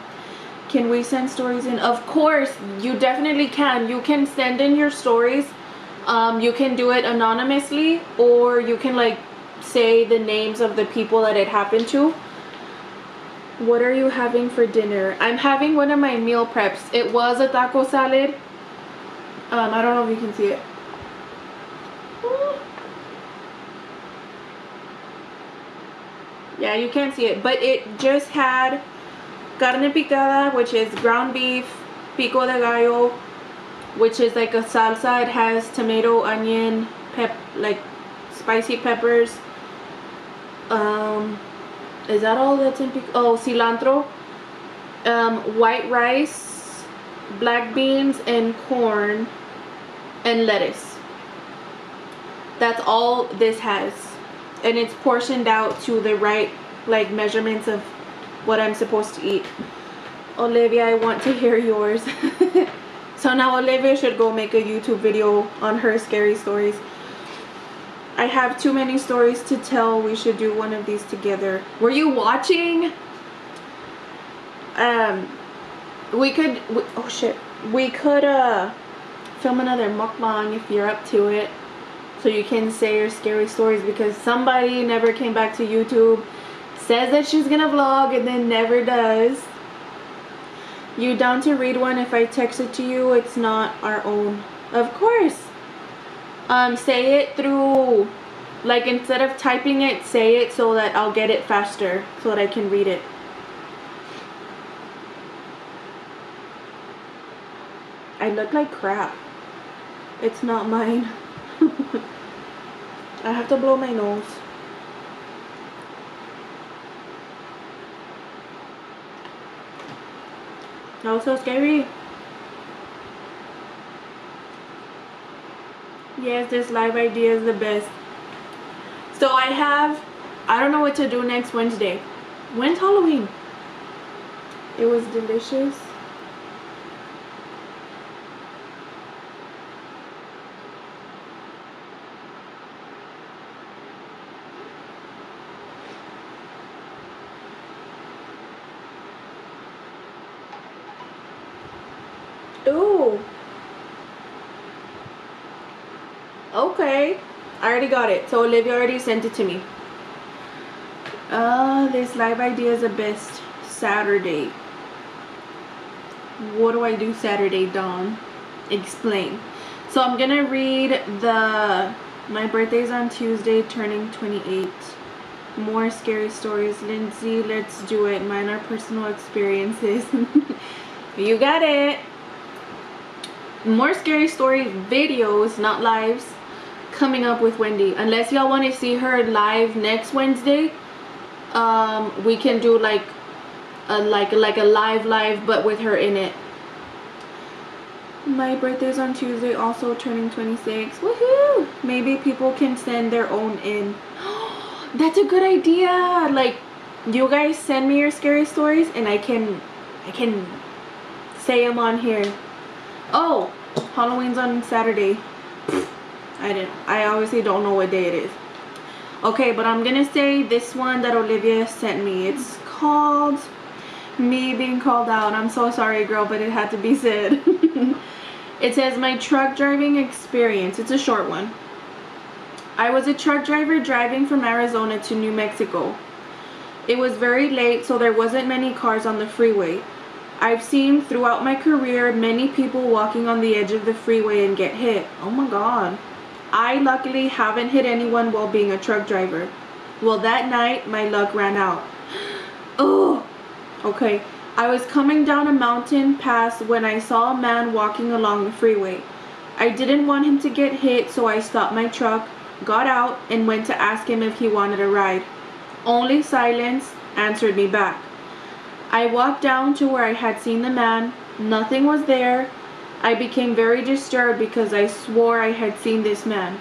S1: Can we send stories in? Of course, you definitely can. You can send in your stories. You can do it anonymously, or you can like say the names of the people that it happened to. What are you having for dinner? I'm having one of my meal preps. It was a taco salad. I don't know if you can see it. Yeah, you can't see it, but it just had carne picada, which is ground beef, pico de gallo, which is like a salsa. It has tomato, onion, like spicy peppers. Is that all that's in pico? Oh, cilantro, white rice, black beans, and corn, and lettuce. That's all this has. And it's portioned out to the right like measurements of what I'm supposed to eat. Olivia, I want to hear yours. So now Olivia should go make a YouTube video on her scary stories. I have too many stories to tell. We should do one of these together. Were you watching? We could film another mukbang if you're up to it. So you can say your scary stories, because somebody never came back to YouTube, says that she's gonna vlog and then never does. You down to read one if I text it to you? It's not our own. Of course. Say it through, like instead of typing it, say it so that I'll get it faster so that I can read it. I look like crap. It's not mine. I have to blow my nose. That was so scary. Yes, this live idea is the best. So I don't know what to do next Wednesday. When's Halloween? It was delicious. Ooh. Okay. I already got it. So Olivia already sent it to me. This live idea is the best. Saturday. What do I do Saturday, Dawn? Explain. So I'm gonna read my birthday's on Tuesday, turning 28. More scary stories. Lindsay, let's do it. Mine are personal experiences. You got it. More scary story videos, not lives, coming up with Wendy. Unless y'all want to see her live next Wednesday, we can do like a live but with her in it. My birthday's on Tuesday, also turning 26. Woohoo! Maybe people can send their own in. That's a good idea. Like, you guys send me your scary stories and I can say them on here. Oh, Halloween's on Saturday. I obviously don't know what day it is. Okay, but I'm gonna say this one that Olivia sent me. It's called Me Being Called Out. I'm so sorry, girl, but it had to be said. It says, my truck driving experience. It's a short one. I was a truck driver driving from Arizona to New Mexico. It was very late, so there wasn't many cars on the freeway. I've seen throughout my career many people walking on the edge of the freeway and get hit. Oh my god. I luckily haven't hit anyone while being a truck driver. Well, that night my luck ran out. Oh, okay. I was coming down a mountain pass when I saw a man walking along the freeway. I didn't want him to get hit, so I stopped my truck, got out, and went to ask him if he wanted a ride. Only silence answered me back. I walked down to where I had seen the man. Nothing was there. I became very disturbed because I swore I had seen this man.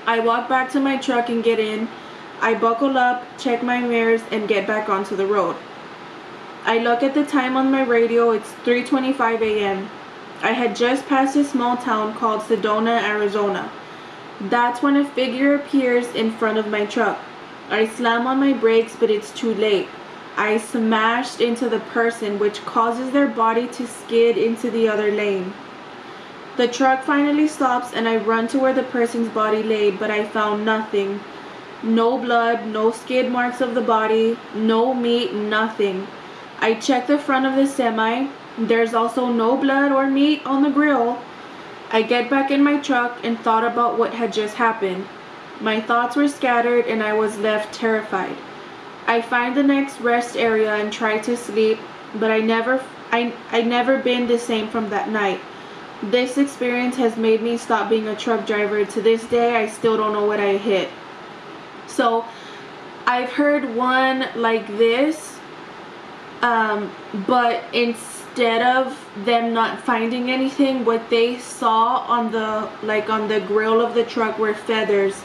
S1: I walk back to my truck and get in. I buckle up, check my mirrors, and get back onto the road. I look at the time on my radio. It's 3:25 a.m. I had just passed a small town called Sedona, Arizona. That's when a figure appears in front of my truck. I slam on my brakes, but it's too late. I smashed into the person, which causes their body to skid into the other lane. The truck finally stops and I run to where the person's body lay, but I found nothing. No blood, no skid marks of the body, no meat, nothing. I checked the front of the semi. There's also no blood or meat on the grill. I get back in my truck and thought about what had just happened. My thoughts were scattered and I was left terrified. I find the next rest area and try to sleep, but I never been the same from that night. This experience has made me stop being a truck driver. To this day, I still don't know what I hit. So, I've heard one like this, but instead of them not finding anything, what they saw on the grill of the truck were feathers.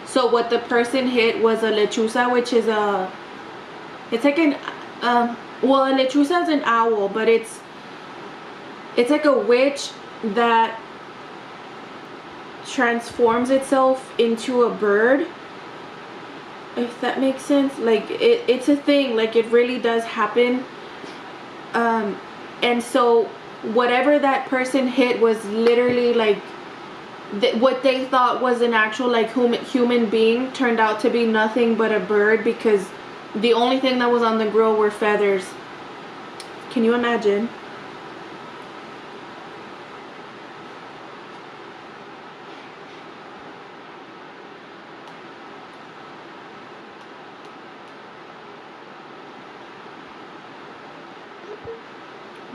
S1: So what the person hit was a lechuza, which is it's like an, well, a lechuza is an owl, but it's like a witch that transforms itself into a bird, if that makes sense. Like it's a thing, like it really does happen. And so whatever that person hit was literally like what they thought was an actual like human being turned out to be nothing but a bird, because the only thing that was on the grill were feathers. Can you imagine?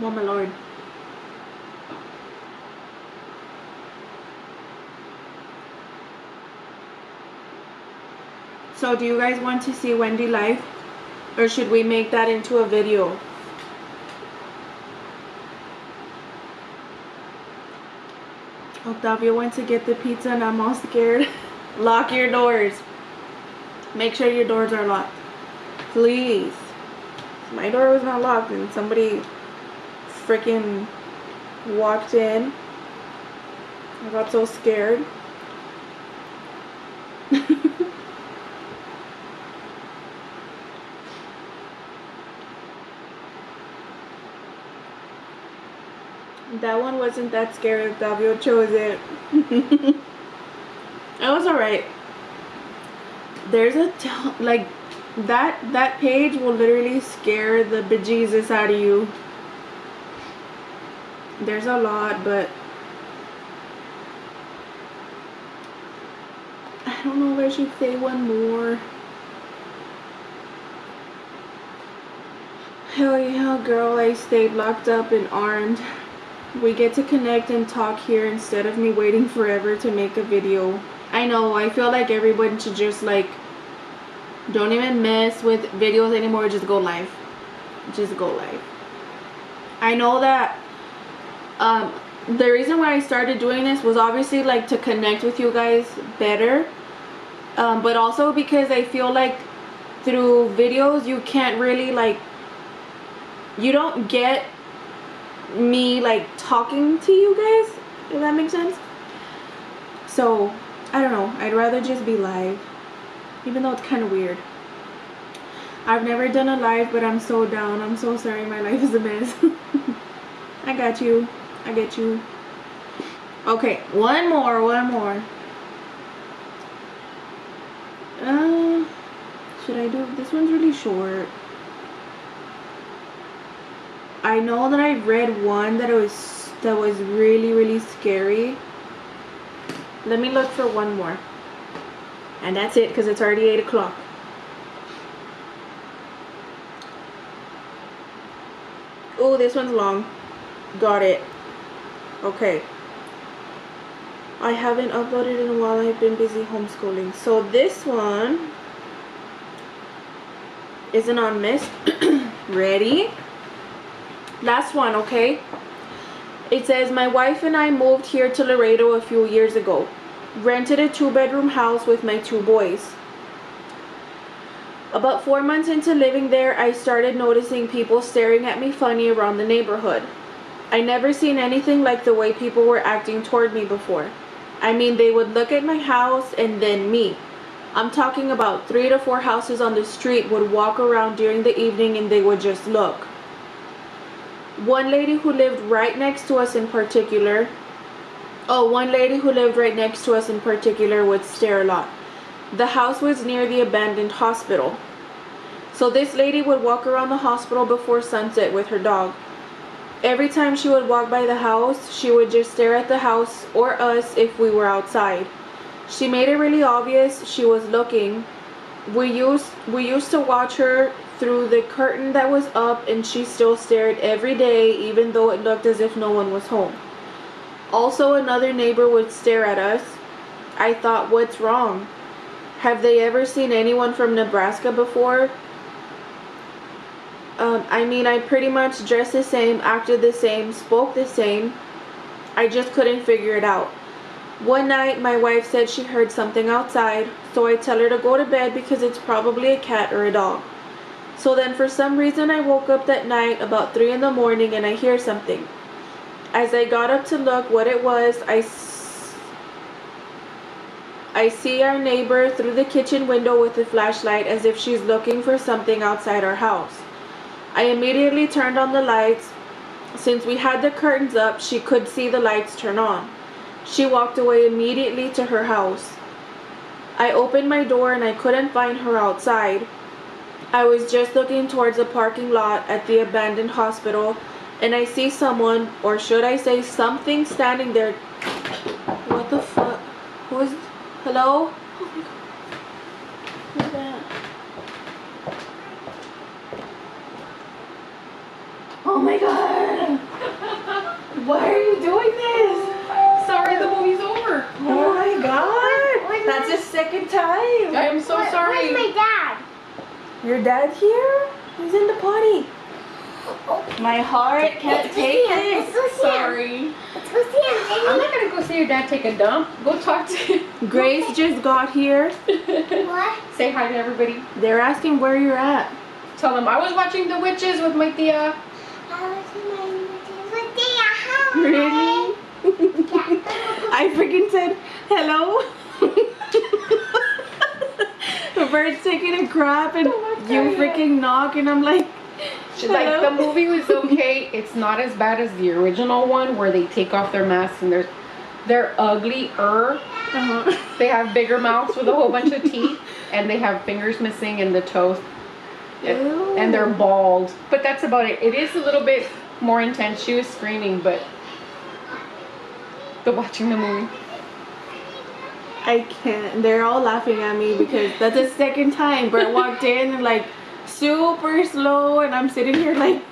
S1: Oh my lord. So do you guys want to see Wendy live, or should we make that into a video? Octavio went to get the pizza and I'm all scared. Lock your doors. Make sure your doors are locked, please. My door was not locked and somebody freaking walked in. I got so scared. That one wasn't that scary. Octavio chose it. It was alright. There's a like that page will literally scare the bejesus out of you. There's a lot, but I don't know if I should say one more. Hell yeah, girl, I stayed locked up and armed. We get to connect and talk here instead of me waiting forever to make a video. I know, I feel like everyone should just like, don't even mess with videos anymore, just go live. Just go live. I know that the reason why I started doing this was obviously like to connect with you guys better. But also because I feel like through videos you can't really like, you don't get me like talking to you guys, if that makes sense. So I don't know, I'd rather just be live, even though it's kind of weird. I've never done a live, but I'm so down. I'm so sorry, my life is a mess. I got you, I get you. Okay, one more. Should I do this? One's really short. I know that I read one that was really scary. Let me look for one more, and that's it, because it's already 8 o'clock. Oh, this one's long. Got it. Okay. I haven't uploaded in a while. I've been busy homeschooling. So this one isn't on mist. Ready? Last one, okay? It says, my wife and I moved here to Laredo a few years ago. Rented a 2-bedroom house with my 2 boys. About 4 months into living there, I started noticing people staring at me funny around the neighborhood. I never seen anything like the way people were acting toward me before. I mean, they would look at my house and then me. I'm talking about 3 to 4 houses on the street would walk around during the evening and they would just look. One lady who lived right next to us in particular, one lady who lived right next to us in particular would stare a lot. The house was near the abandoned hospital. So this lady would walk around the hospital before sunset with her dog. Every time she would walk by the house, she would just stare at the house or us if we were outside. She made it really obvious she was looking. We used to watch her through the curtain that was up, and she still stared every day even though it looked as if no one was home. Also, another neighbor would stare at us. I thought, what's wrong? Have they ever seen anyone from Nebraska before? I mean, I pretty much dressed the same, acted the same, spoke the same. I just couldn't figure it out. One night, my wife said she heard something outside, so I tell her to go to bed because it's probably a cat or a dog. So then for some reason, I woke up that night about 3 in the morning and I hear something. As I got up to look what it was, I see our neighbor through the kitchen window with a flashlight as if she's looking for something outside our house. I immediately turned on the lights. Since we had the curtains up, she could see the lights turn on. She walked away immediately to her house. I opened my door and I couldn't find her outside. I was just looking towards the parking lot at the abandoned hospital and I see someone, or should I say something, standing there. What the fuck? Who is... Hello? Oh my god. Who's that? Oh my god! Why are you doing this?
S2: Sorry, the movie's over.
S1: Oh my god! That's the second time.
S2: I am so sorry.
S3: Where's my dad?
S1: Your dad here? He's in the potty. My heart can't take
S3: Let's
S1: it.
S3: go see him.
S2: Sorry.
S3: Let's go see him, baby.
S2: I'm not gonna go see your dad take a dump. Go talk to him.
S1: Grace just got here.
S3: What?
S2: Say hi to everybody.
S1: They're asking where you're at.
S2: Tell them I was watching The Witches with my tia.
S3: I was in my house.
S1: Really? I freaking said hello. Bert's taking a crap and you freaking knock and I'm like,
S2: She's like, the movie was okay. It's not as bad as the original one where they take off their masks and they're uglier. They have bigger mouths with a whole bunch of teeth and they have fingers missing and the toes. And they're bald. But that's about it. It is a little bit more intense. She was screaming, but watching the movie.
S1: I can't. They're all laughing at me because that's the second time Bert walked in and like super slow and I'm sitting here like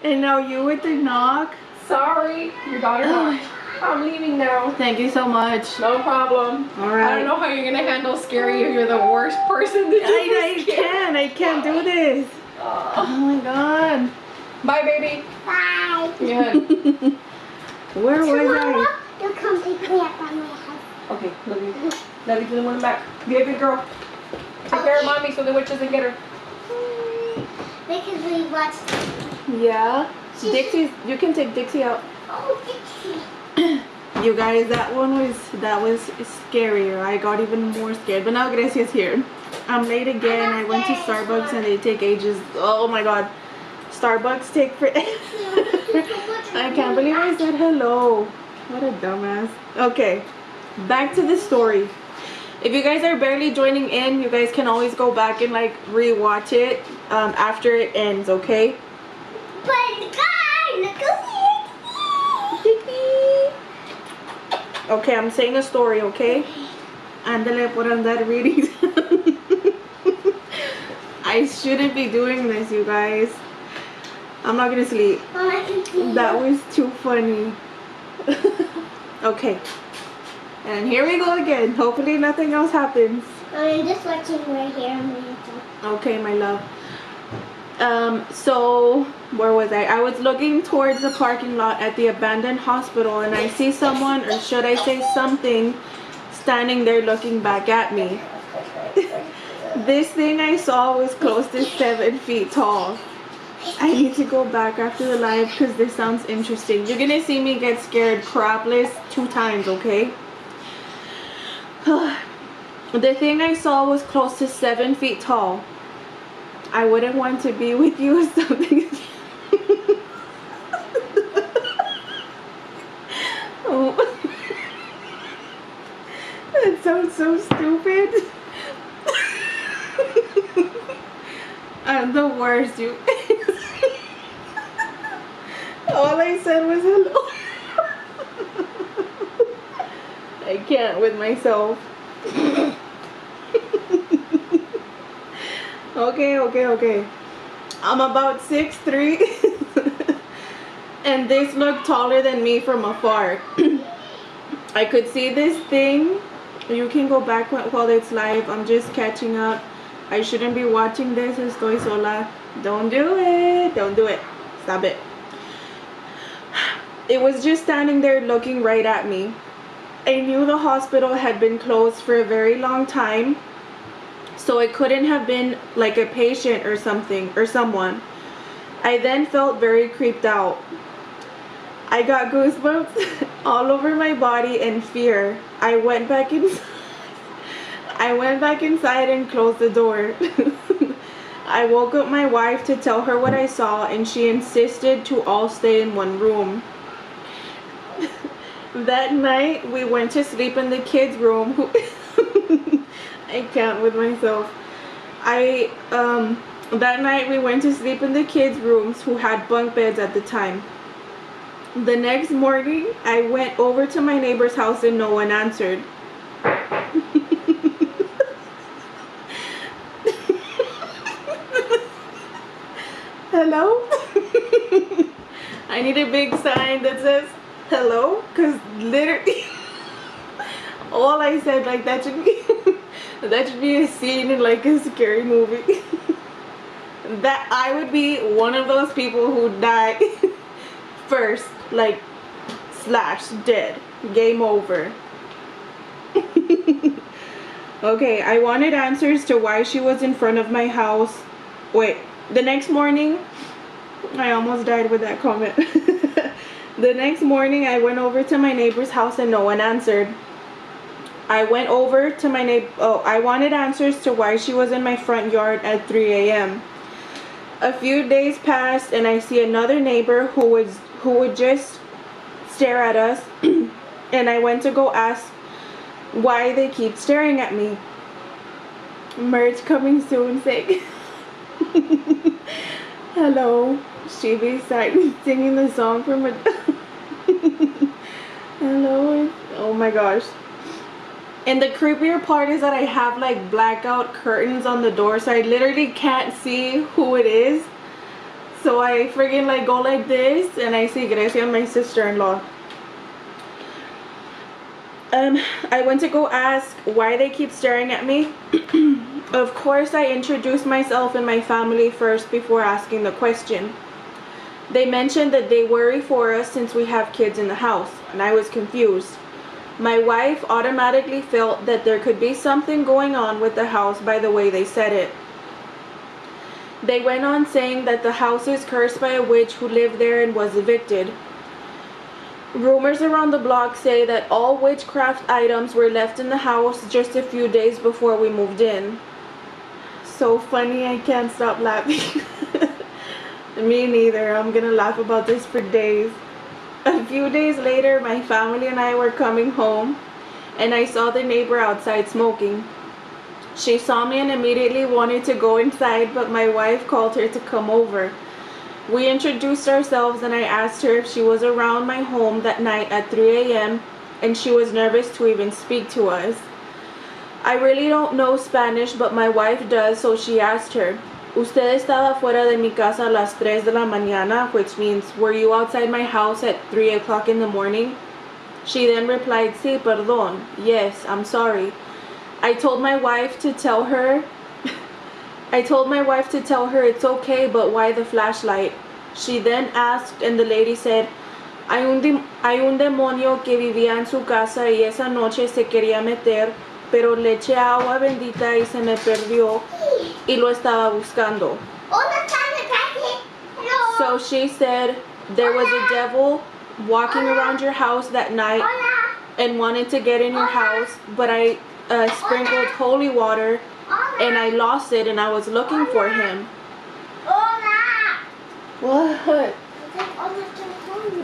S1: and now you with the knock.
S2: Sorry, your daughter knocked. I'm leaving now.
S1: Thank you so much.
S2: No problem.
S1: Alright.
S2: I don't know how you're gonna handle scary if you're the worst person to do
S1: I can't do this. Oh my god.
S2: Bye, baby.
S3: Bye.
S2: Yeah.
S1: Where was
S3: Tomorrow,
S1: I?
S3: you'll come pick me up on my house.
S2: Okay, love you. Love you to the moon and back. Be a good girl. Take care of mommy so the witch doesn't get her.
S3: Because we watched
S1: Yeah. Dixie's, you can take Dixie out.
S3: Oh, Dixie.
S1: You guys, that was scarier. I got even more scared. But now Grecia's here. I'm late again. I went to Starbucks and they take ages. Oh my god. Starbucks take for I can't believe I said hello. What a dumbass. Okay. Back to the story. If you guys are barely joining in, you guys can always go back and like rewatch it after it ends, okay?
S3: But guys, look at
S1: Yippee. Okay, I'm saying a story, okay? Andale por andar reading. I shouldn't be doing this, you guys. I'm not gonna sleep. That was too funny. Okay. And here we go again. Hopefully nothing else happens.
S3: I'm just watching right here.
S1: Okay, my love. So where was I? I was looking towards the parking lot at the abandoned hospital and I see someone, or should I say something, standing there looking back at me. This thing I saw was close to 7 feet tall. I need to go back after the live because this sounds interesting. You're gonna see me get scared crapless 2 times, okay? The thing I saw was close to 7 feet tall. I wouldn't want to be with you if something. Oh. That sounds so stupid. I'm the worst, you. All I said was hello. I can't with myself. Okay. I'm about 6'3", and this looked taller than me from afar. I could see this thing. You can go back while it's live. I'm just catching up. I shouldn't be watching this. Estoy sola. Don't do it. Don't do it. Stop it. It was just standing there looking right at me. I knew the hospital had been closed for a very long time, so it couldn't have been like a patient or something or someone. I then felt very creeped out. I got goosebumps all over my body and fear. I went back inside and closed the door. I woke up my wife to tell her what I saw, and she insisted to all stay in one room. That night we went to sleep in the kids' room. I can't with myself. That night we went to sleep in the kids' rooms who had bunk beds at the time. The next morning I went over to my neighbor's house and no one answered. Hello? I need a big sign that says hello, because literally all I said, like, that should be a scene in like a scary movie. That I would be one of those people who die first, like / dead, game over. Okay, I wanted answers to why she was in front of my house. Wait, the next morning, I almost died with that comment. The next morning I went over to my neighbor's house and no one answered. I went over to my neighbor. I wanted answers to why she was in my front yard at 3 a.m. A few days passed and I see another neighbor who would just stare at us. And I went to go ask why they keep staring at me. Merch coming soon, say. Hello. She be singing the song from a hello. Oh my gosh. And the creepier part is that I have like blackout curtains on the door, so I literally can't see who it is. So I friggin' like go like this and I see Grecia, my sister-in-law. I went to go ask why they keep staring at me. Of course I introduced myself and my family first before asking the question. They mentioned that they worry for us since we have kids in the house, and I was confused. My wife automatically felt that there could be something going on with the house by the way they said it. They went on saying that the house is cursed by a witch who lived there and was evicted. Rumors around the block say that all witchcraft items were left in the house just a few days before we moved in. So funny, I can't stop laughing. Me neither. I'm gonna laugh about this for days. A few days later, my family and I were coming home, and I saw the neighbor outside smoking. She saw me and immediately wanted to go inside, but my wife called her to come over. We introduced ourselves, and I asked her if she was around my home that night at 3 a.m., and she was nervous to even speak to us. I really don't know Spanish, but my wife does, so she asked her, "Usted estaba fuera de mi casa a las 3 de la mañana," which means, were you outside my house at 3 o'clock in the morning? She then replied, "Sí, perdón. Yes, I'm sorry." I told my wife to tell her it's okay, but why the flashlight? She then asked, and the lady said, hay un demonio que vivía en su casa y esa noche se quería meter, pero le eché agua bendita y se me perdió y lo estaba buscando. So she said there was a devil walking around your house that night and wanted to get in your house, but I sprinkled holy water and I lost it and I was looking for him. What?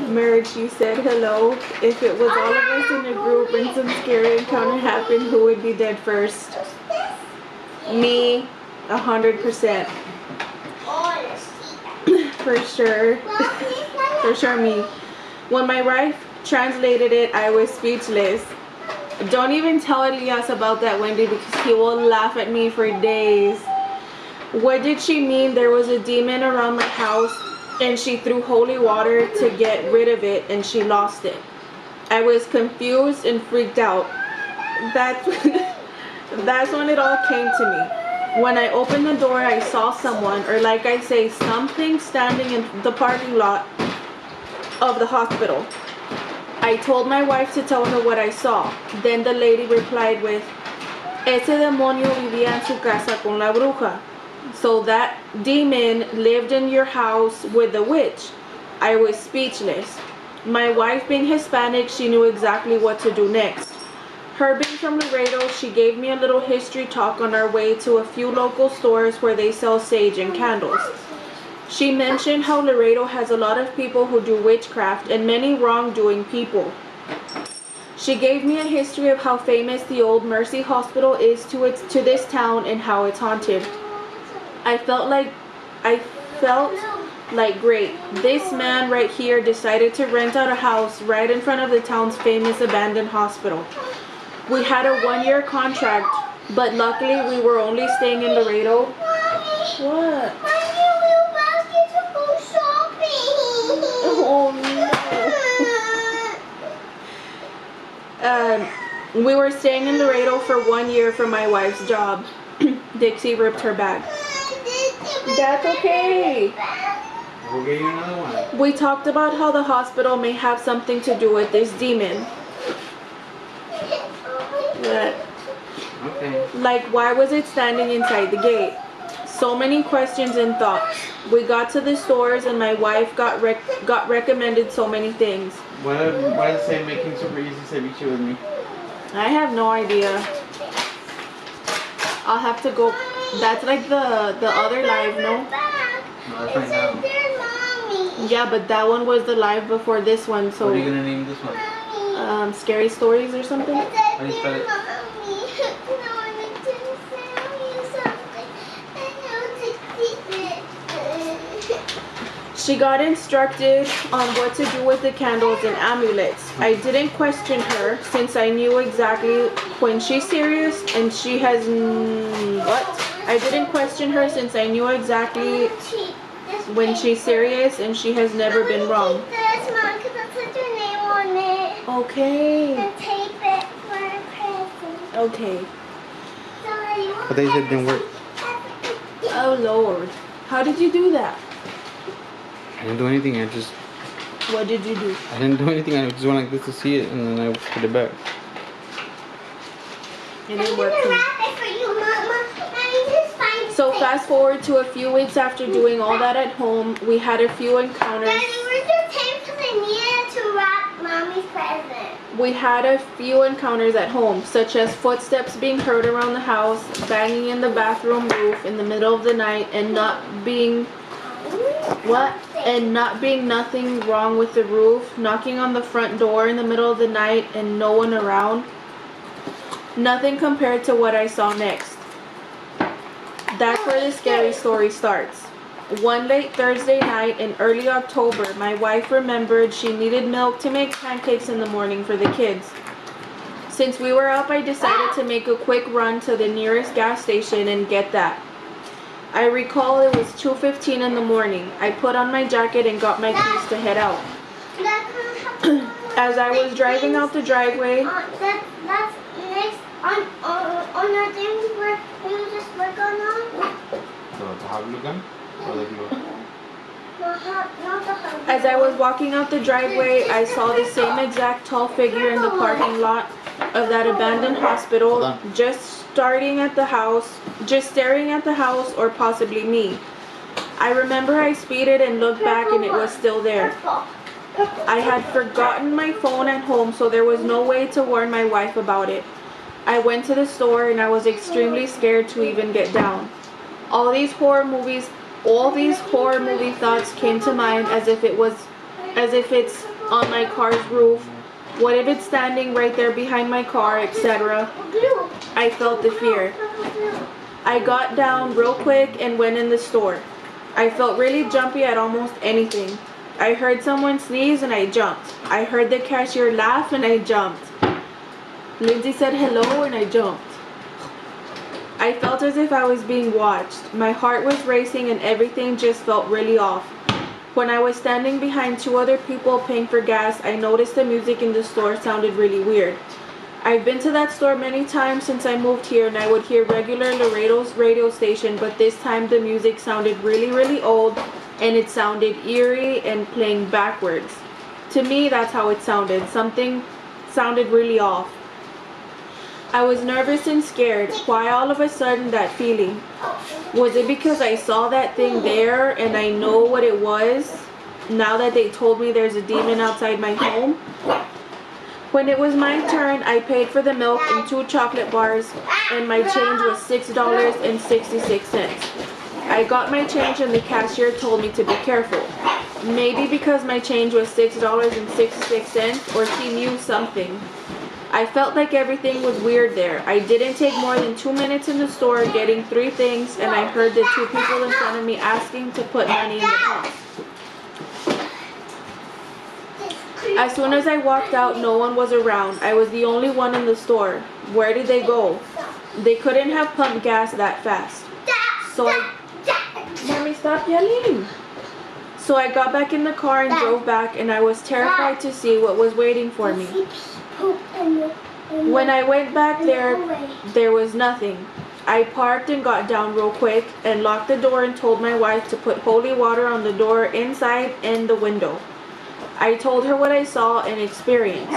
S1: Marriage, she said hello. If it was all of us in a group and some scary encounter happened, who would be dead first? Me, 100%. For sure. For sure me. When my wife translated it, I was speechless. Don't even tell Elias about that, Wendy, because he will laugh at me for days. What did she mean there was a demon around my house and she threw holy water to get rid of it and she lost it? I was confused and freaked out. That's when it all came to me. When I opened the door, I saw someone, or like I say, something standing in the parking lot of the hospital. I told my wife to tell her what I saw. Then the lady replied with, "Ese demonio vivía en su casa con la bruja." So that demon lived in your house with the witch. I was speechless. My wife being Hispanic, she knew exactly what to do next. Her being from Laredo, she gave me a little history talk on our way to a few local stores where they sell sage and candles. She mentioned how Laredo has a lot of people who do witchcraft and many wrongdoing people. She gave me a history of how famous the old Mercy Hospital is to this town and how it's haunted. I felt like great. This man right here decided to rent out a house right in front of the town's famous abandoned hospital. We had a 1-year contract, but luckily we were only staying in Laredo. What? Oh no. We were staying in Laredo for 1 year for my wife's job. Dixie ripped her bag. That's okay.
S4: We'll get you another one.
S1: We talked about how the hospital may have something to do with this demon.
S4: Okay.
S1: Like, why was it standing inside the gate? So many questions and thoughts. We got to the stores and my wife got recommended so many things.
S4: Why does it say making super easy ceviche with me?
S1: I have no idea. I'll have to go. That's like the other live, no?
S4: No, that's right now.
S1: Yeah, but that one was the live before this one, so.
S4: What are you gonna name this one?
S1: Scary stories or something?
S4: How do you spell it?
S1: She got instructed on what to do with the candles and amulets. I didn't question her since I knew exactly when she's serious and she has I didn't question her since I knew exactly when she's serious and she has never been wrong. Okay.
S3: And tape it for a present.
S1: Okay.
S4: But they said it didn't work.
S1: Oh Lord. How did you do that?
S4: I didn't do anything.
S1: What did you do?
S4: I didn't do anything. I just went like this to see it, and then I put it back.
S1: It didn't work for me.
S3: Wrap it for you, Mama. Mommy, just find
S1: So
S3: it.
S1: fast forward to a few weeks after doing all that at home, we had a few encounters.
S3: Daddy, where's your tape? Because I needed to wrap Mommy's present.
S1: We had a few encounters at home, such as footsteps being heard around the house, banging in the bathroom roof in the middle of the night, and not being nothing wrong with the roof, knocking on the front door in the middle of the night and no one around. Nothing compared to what I saw next. That's where the scary story starts. One late Thursday night in early October, my wife remembered she needed milk to make pancakes in the morning for the kids. Since we were up, I decided to make a quick run to the nearest gas station and get that. I recall it was 2:15 in the morning. I put on my jacket and got my keys to head out. As I was driving out the driveway,
S3: That's next on our things where we just work on them.
S4: The hot glue gun? Or the glue?
S3: Not the hug.
S1: as I was walking out the driveway, I saw the same exact tall figure in the parking lot of that abandoned hospital, just staring at the house or possibly me. I remember I speeded and looked back and it was still there. I had forgotten my phone at home, so there was no way to warn my wife about it. I went to the store and I was extremely scared to even get down. All these horror movie thoughts came to mind as if it's on my car's roof. What if it's standing right there behind my car, etc. I felt the fear. I got down real quick and went in the store. I felt really jumpy at almost anything. I heard someone sneeze and I jumped. I heard the cashier laugh and I jumped. Lindsay said hello and I jumped. I felt as if I was being watched. My heart was racing and everything just felt really off. When I was standing behind two other people paying for gas, I noticed the music in the store sounded really weird. I've been to that store many times since I moved here and I would hear regular Laredo's radio station, but this time the music sounded really, really old and it sounded eerie and playing backwards. To me, that's how it sounded. Something sounded really off. I was nervous and scared. Why all of a sudden that feeling? Was it because I saw that thing there and I know what it was now that they told me there's a demon outside my home? When it was my turn, I paid for the milk and 2 chocolate bars and my change was $6.66. I got my change and the cashier told me to be careful. Maybe because my change was $6.66 or he knew something. I felt like everything was weird there. I didn't take more than 2 minutes in the store getting 3 things and I heard the 2 people in front of me asking to put money in the pump. As soon as I walked out, no one was around. I was the only one in the store. Where did they go? They couldn't have pumped gas that fast. Mommy, stop yelling. So I got back in the car and drove back and I was terrified to see what was waiting for me. When I went back there was nothing. I parked and got down real quick and locked the door and told my wife to put holy water on the door inside and the window. I told her what I saw and experienced.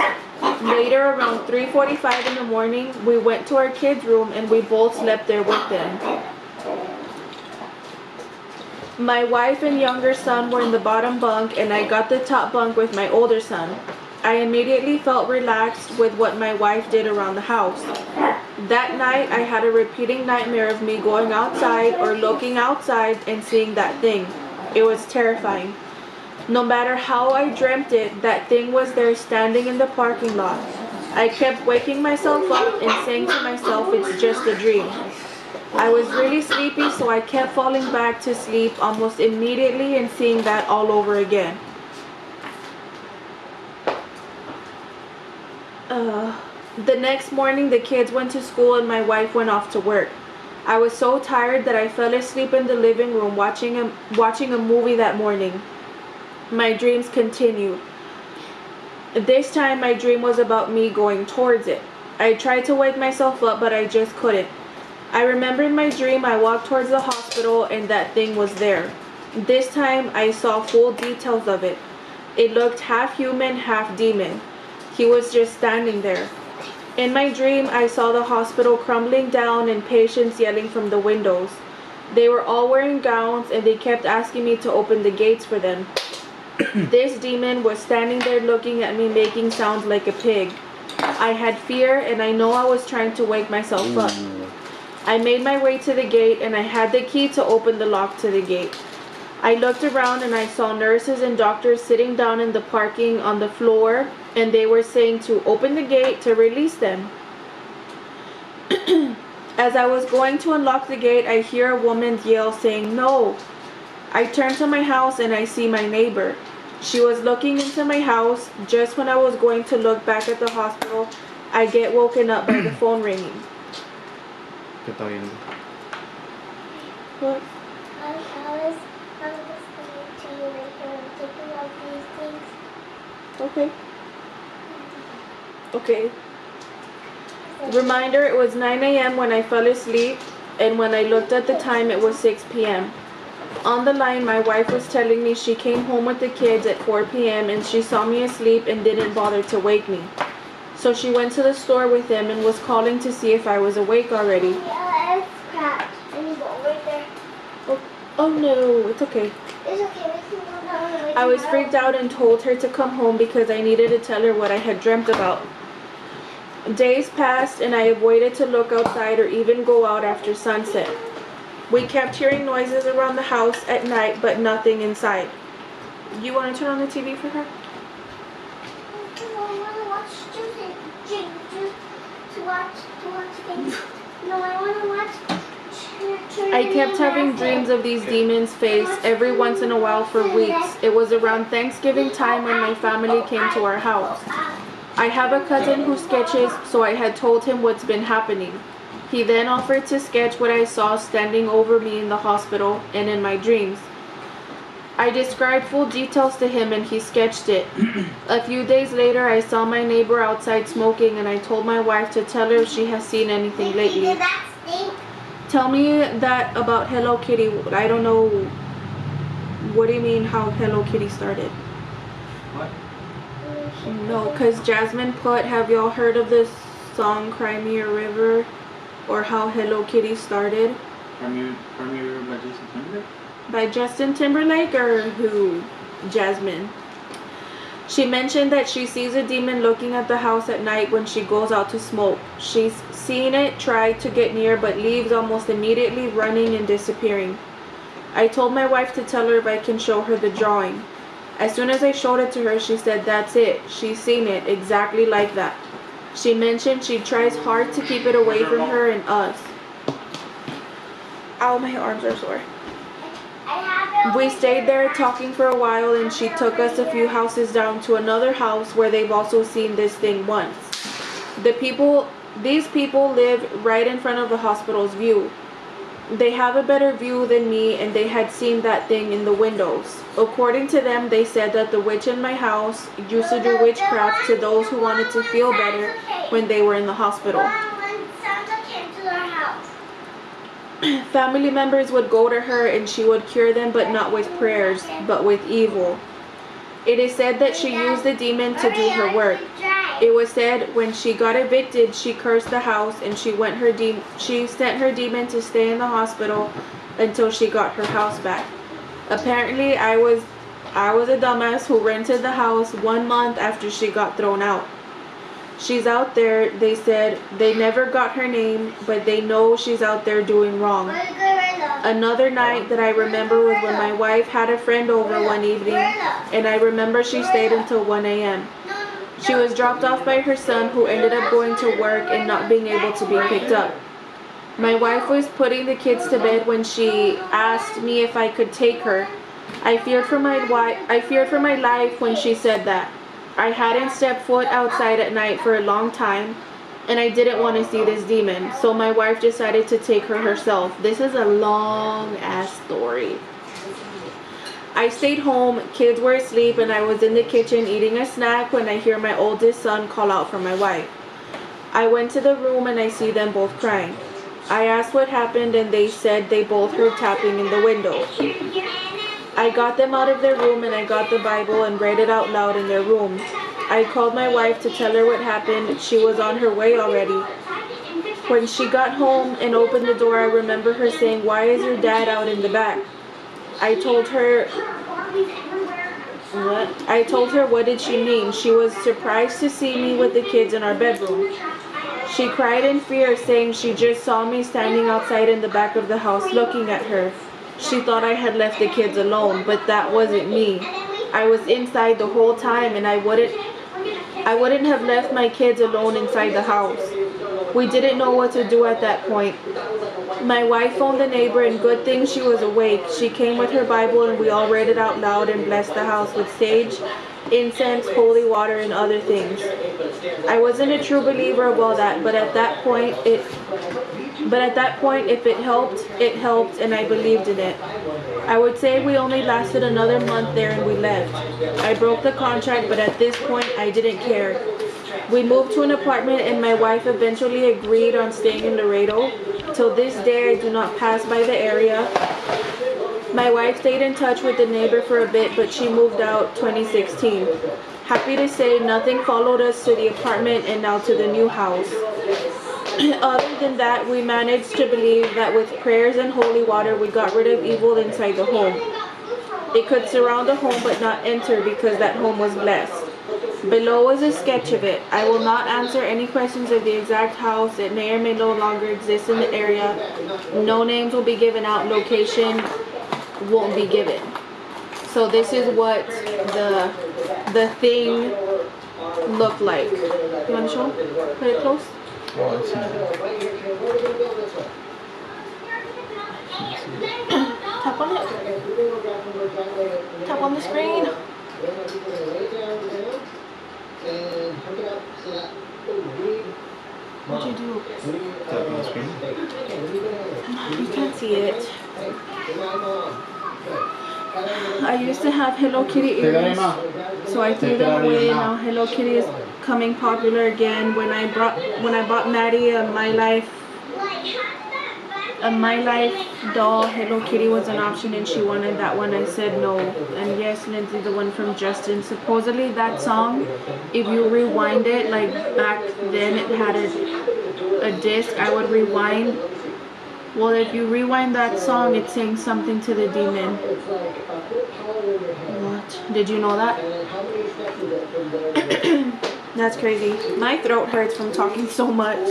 S1: Later, around 3:45 in the morning, we went to our kids' room and we both slept there with them. My wife and younger son were in the bottom bunk and I got the top bunk with my older son. I immediately felt relaxed with what my wife did around the house. That night, I had a repeating nightmare of me going outside or looking outside and seeing that thing. It was terrifying. No matter how I dreamt it, that thing was there standing in the parking lot. I kept waking myself up and saying to myself, it's just a dream. I was really sleepy, so I kept falling back to sleep almost immediately and seeing that all over again. The next morning, the kids went to school and my wife went off to work. I was so tired that I fell asleep in the living room watching a movie that morning. My dreams continued. This time, my dream was about me going towards it. I tried to wake myself up, but I just couldn't. I remember in my dream, I walked towards the hospital and that thing was there. This time, I saw full details of it. It looked half human, half demon. He was just standing there. In my dream, I saw the hospital crumbling down and patients yelling from the windows. They were all wearing gowns and they kept asking me to open the gates for them. This demon was standing there looking at me, making sounds like a pig. I had fear and I know I was trying to wake myself up. I made my way to the gate and I had the key to open the lock to the gate. I looked around and I saw nurses and doctors sitting down in the parking on the floor and they were saying to open the gate to release them. As I was going to unlock the gate, I hear a woman yell saying no. I turn to my house and I see my neighbor. She was looking into my house. Just when I was going to look back at the hospital, I get woken up by the phone ringing. What?
S3: I was listening to you right here and taking out these things.
S1: Okay. Okay. Reminder, it was 9 a.m. when I fell asleep, and when I looked at the time, it was 6 p.m. On the line, my wife was telling me she came home with the kids at 4 p.m. and she saw me asleep and didn't bother to wake me. So she went to the store with them and was calling to see if I was awake already.
S3: Yeah, it's cracked. And you go right there.
S1: Oh no, it's okay.
S3: It's okay, we can go down the way
S1: I was
S3: tomorrow.
S1: freaked out and told her to come home because I needed to tell her what I had dreamt about. Days passed and I avoided to look outside or even go out after sunset. We kept hearing noises around the house at night, but nothing inside. You want to turn on the TV for her?
S3: I want to watch to watch things. No, I want to watch.
S1: I kept having dreams of these demons' face every once in a while for weeks. It was around Thanksgiving time when my family came to our house. I have a cousin who sketches, so I had told him what's been happening. He then offered to sketch what I saw standing over me in the hospital and in my dreams. I described full details to him and he sketched it. A few days later, I saw my neighbor outside smoking and I told my wife to tell her if she has seen anything lately.
S3: Did that stink?
S1: Tell me that about Hello Kitty. I don't know. What do you mean how Hello Kitty started?
S4: What?
S1: No, because Jasmine put, have y'all heard of this song Cry Me a River? Or how Hello Kitty started?
S4: Premier by Jason Timberlake?
S1: By Justin Timberlake or who? Jasmine. She mentioned that she sees a demon looking at the house at night when she goes out to smoke. She's seen it try to get near but leaves almost immediately, running and disappearing. I told my wife to tell her if I can show her the drawing. As soon as I showed it to her, she said that's it. She's seen it exactly like that. She mentioned she tries hard to keep it away from her and us. Ow, my arms are sore. We stayed there talking for a while and she took us a few houses down to another house where they've also seen this thing once. These people live right in front of the hospital's view. They have a better view than me and they had seen that thing in the windows. According to them, they said that the witch in my house used to do witchcraft to those who wanted to feel better when they were in the hospital.
S3: When Santa came to our house.
S1: Family members would go to her and she would cure them, but not with prayers, but with evil. It is said that she used the demon to do her work. It was said when she got evicted, she cursed the house and she sent her demon to stay in the hospital until she got her house back. Apparently, I was a dumbass who rented the house 1 month after she got thrown out. She's out there, they said. They never got her name, but they know she's out there doing wrong. Another night that I remember was when my wife had a friend over one evening, and I remember she stayed until 1 a.m. She was dropped off by her son, who ended up going to work and not being able to be picked up. My wife was putting the kids to bed when she asked me if I could take her. I feared for my life when she said that. I hadn't stepped foot outside at night for a long time, and I didn't want to see this demon, so my wife decided to take her herself. This is a long ass story. I stayed home, kids were asleep, and I was in the kitchen eating a snack when I hear my oldest son call out for my wife. I went to the room and I see them both crying. I asked what happened and they said they both heard tapping in the window. I got them out of their room and I got the Bible and read it out loud in their room. I called my wife to tell her what happened. She was on her way already. When she got home and opened the door, I remember her saying, "Why is your dad out in the back?" I told her what did she mean. She was surprised to see me with the kids in our bedroom. She cried in fear, saying she just saw me standing outside in the back of the house looking at her. She thought I had left the kids alone, but that wasn't me. I was inside the whole time and I wouldn't have left my kids alone inside the house. We didn't know what to do at that point. My wife phoned the neighbor and good thing she was awake. She came with her Bible and we all read it out loud and blessed the house with sage, incense, holy water, and other things. I wasn't a true believer of all that, but at that point, if it helped, and I believed in it. I would say we only lasted another month there and we left. I broke the contract, but at this point, I didn't care. We moved to an apartment and my wife eventually agreed on staying in Laredo. Till this day, I do not pass by the area. My wife stayed in touch with the neighbor for a bit, but she moved out 2016. Happy to say nothing followed us to the apartment and now to the new house. Other than that, we managed to believe that with prayers and holy water, we got rid of evil inside the home. It could surround the home but not enter because that home was blessed. Below is a sketch of it. I will not answer any questions of the exact house. It may or may no longer exist in the area. No names will be given out. Location won't be given. So this is what the thing looked like. You want to show? Put it close.
S4: Oh, I see.
S1: Tap on it. Tap on the screen. What'd you do?
S4: Tap on the screen.
S1: You can't see it. I used to have Hello Kitty earrings, so I threw them away. Now Hello Kitty is coming popular again. When I bought Maddie a My Life doll, Hello Kitty was an option and she wanted that one. I said no. And yes, Lindsay, the one from Justin. Supposedly that song, if you rewind it, like back then it had a disc, I would rewind. Well, if you rewind that song, it's saying something to the demon. What? Did you know that? That's crazy. My throat hurts from talking so much.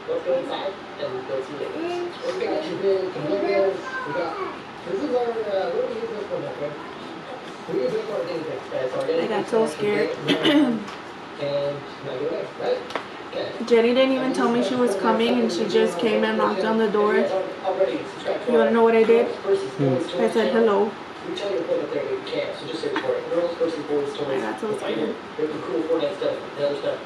S5: Let's go inside and go see it. We got your big tomatoes. We got. This is our. What do we use this for, okay? We use this for anything.
S1: I got so scared.
S5: And now you're there, right? Okay.
S1: Jenny didn't even tell me she was coming and she just came and knocked on the door. You want to know what I did? I said hello.
S5: We tell your appointment there if you can, so just say for it. Girls versus boys, toys.
S1: I got so scared.
S5: There's the cool Fortnite stuff, the other stuff.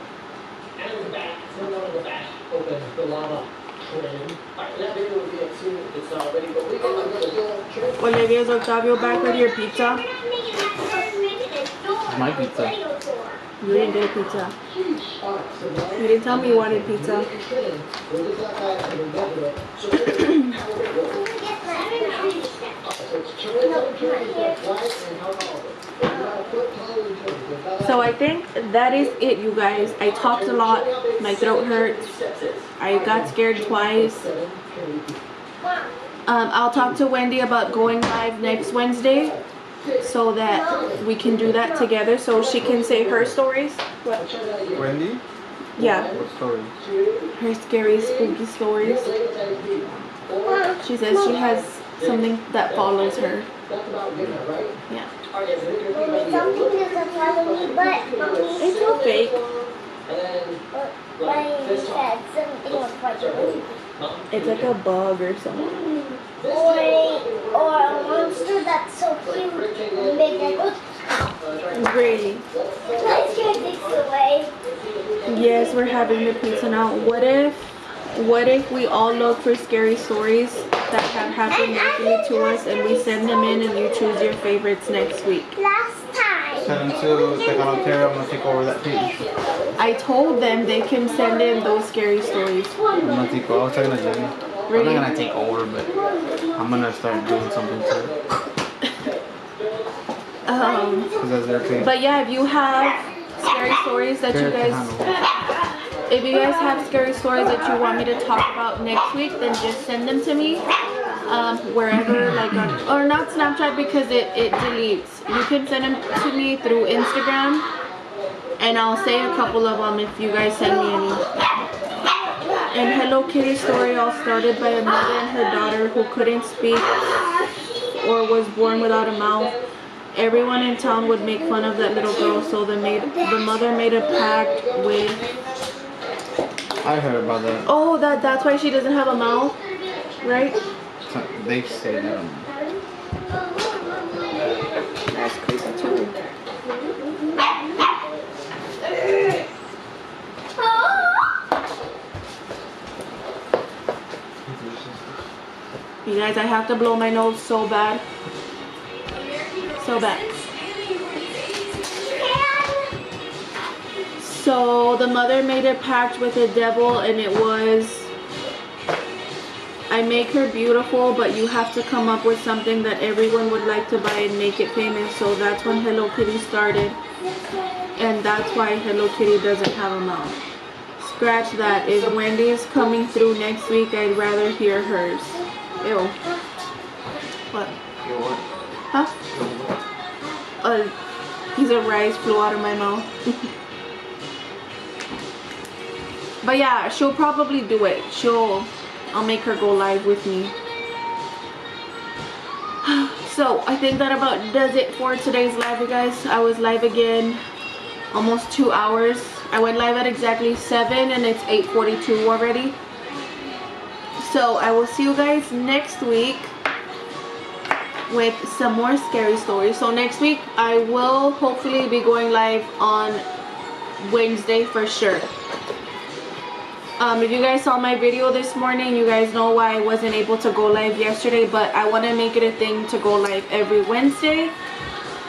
S5: And in the back, someone in the back, open the lava train. Alright, that video will be up soon. It's not ready, but we got another train.
S1: Olivia, is Octavio back with your pizza?
S4: My pizza.
S1: You didn't get a pizza. You didn't tell me you wanted pizza. So I think that is it, you guys. I talked a lot. My throat hurts. I got scared twice. I'll talk to Wendy about going live next Wednesday so that we can do that together so she can say her stories. What?
S4: Wendy?
S1: Yeah.
S4: What story?
S1: Her scary, spooky stories. She says she has something that follows her. Yeah.
S3: Something doesn't follow me, but
S1: It's so fake.
S3: my said something was following me.
S1: It's like a bug or something.
S3: Or a monster that's so cute and big that
S1: Really?
S3: I scared this away.
S1: Yes, we're having the pizza now. What if we all look for scary stories that have happened locally to us and we send them in and you choose your favorites next week?
S3: Last time.
S4: Send them to Tecanoterra. I'm gonna take over that page.
S1: I told them they can send in those scary stories.
S4: I'm gonna take over. I was talking to Jenny.
S1: Really?
S4: I'm not gonna take over, but I'm gonna start doing something to it. Because that's their page.
S1: But yeah, if you have scary stories that you guys, if you guys have scary stories that you want me to talk about next week, then just send them to me. Wherever, like on, or not Snapchat because it deletes. You can send them to me through Instagram, and I'll say a couple of them if you guys send me any. And Hello Kitty story all started by a mother and her daughter who couldn't speak or was born without a mouth. Everyone in town would make fun of that little girl, so the mother made a pact with.
S4: I heard about that.
S1: Oh, that's why she doesn't have a mouth, right?
S4: They say that.
S1: That's creepy too. You guys, I have to blow my nose so bad. So bad. So the mother made a pact with the devil and it was I make her beautiful, but you have to come up with something that everyone would like to buy and make it famous. So that's when Hello Kitty started. And that's why Hello Kitty doesn't have a mouth. Scratch that. If Wendy's coming through next week, I'd rather hear hers. Ew. What?
S4: You what?
S1: Huh? A piece of rice flew out of my mouth. But yeah, she'll probably do it. I'll make her go live with me. So I think that about does it for today's live, you guys. I was live again almost 2 hours. I went live at exactly 7 and it's 8:42 already. So I will see you guys next week with some more scary stories. So next week I will hopefully be going live on Wednesday for sure. If you guys saw my video this morning, you guys know why I wasn't able to go live yesterday, but I want to make it a thing to go live every Wednesday.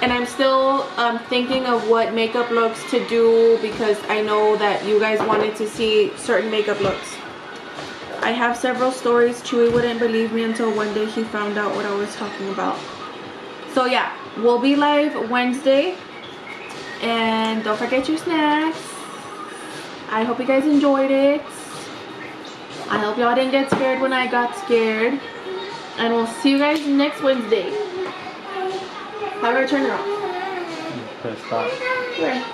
S1: And I'm still thinking of what makeup looks to do, because I know that you guys wanted to see certain makeup looks. I have several stories. Chewy wouldn't believe me until one day he found out what I was talking about. So yeah, we'll be live Wednesday. And don't forget your snacks. I hope you guys enjoyed it. I hope y'all didn't get scared when I got scared. And we'll see you guys next Wednesday. How do I turn it off?
S4: Press stop.
S1: Where?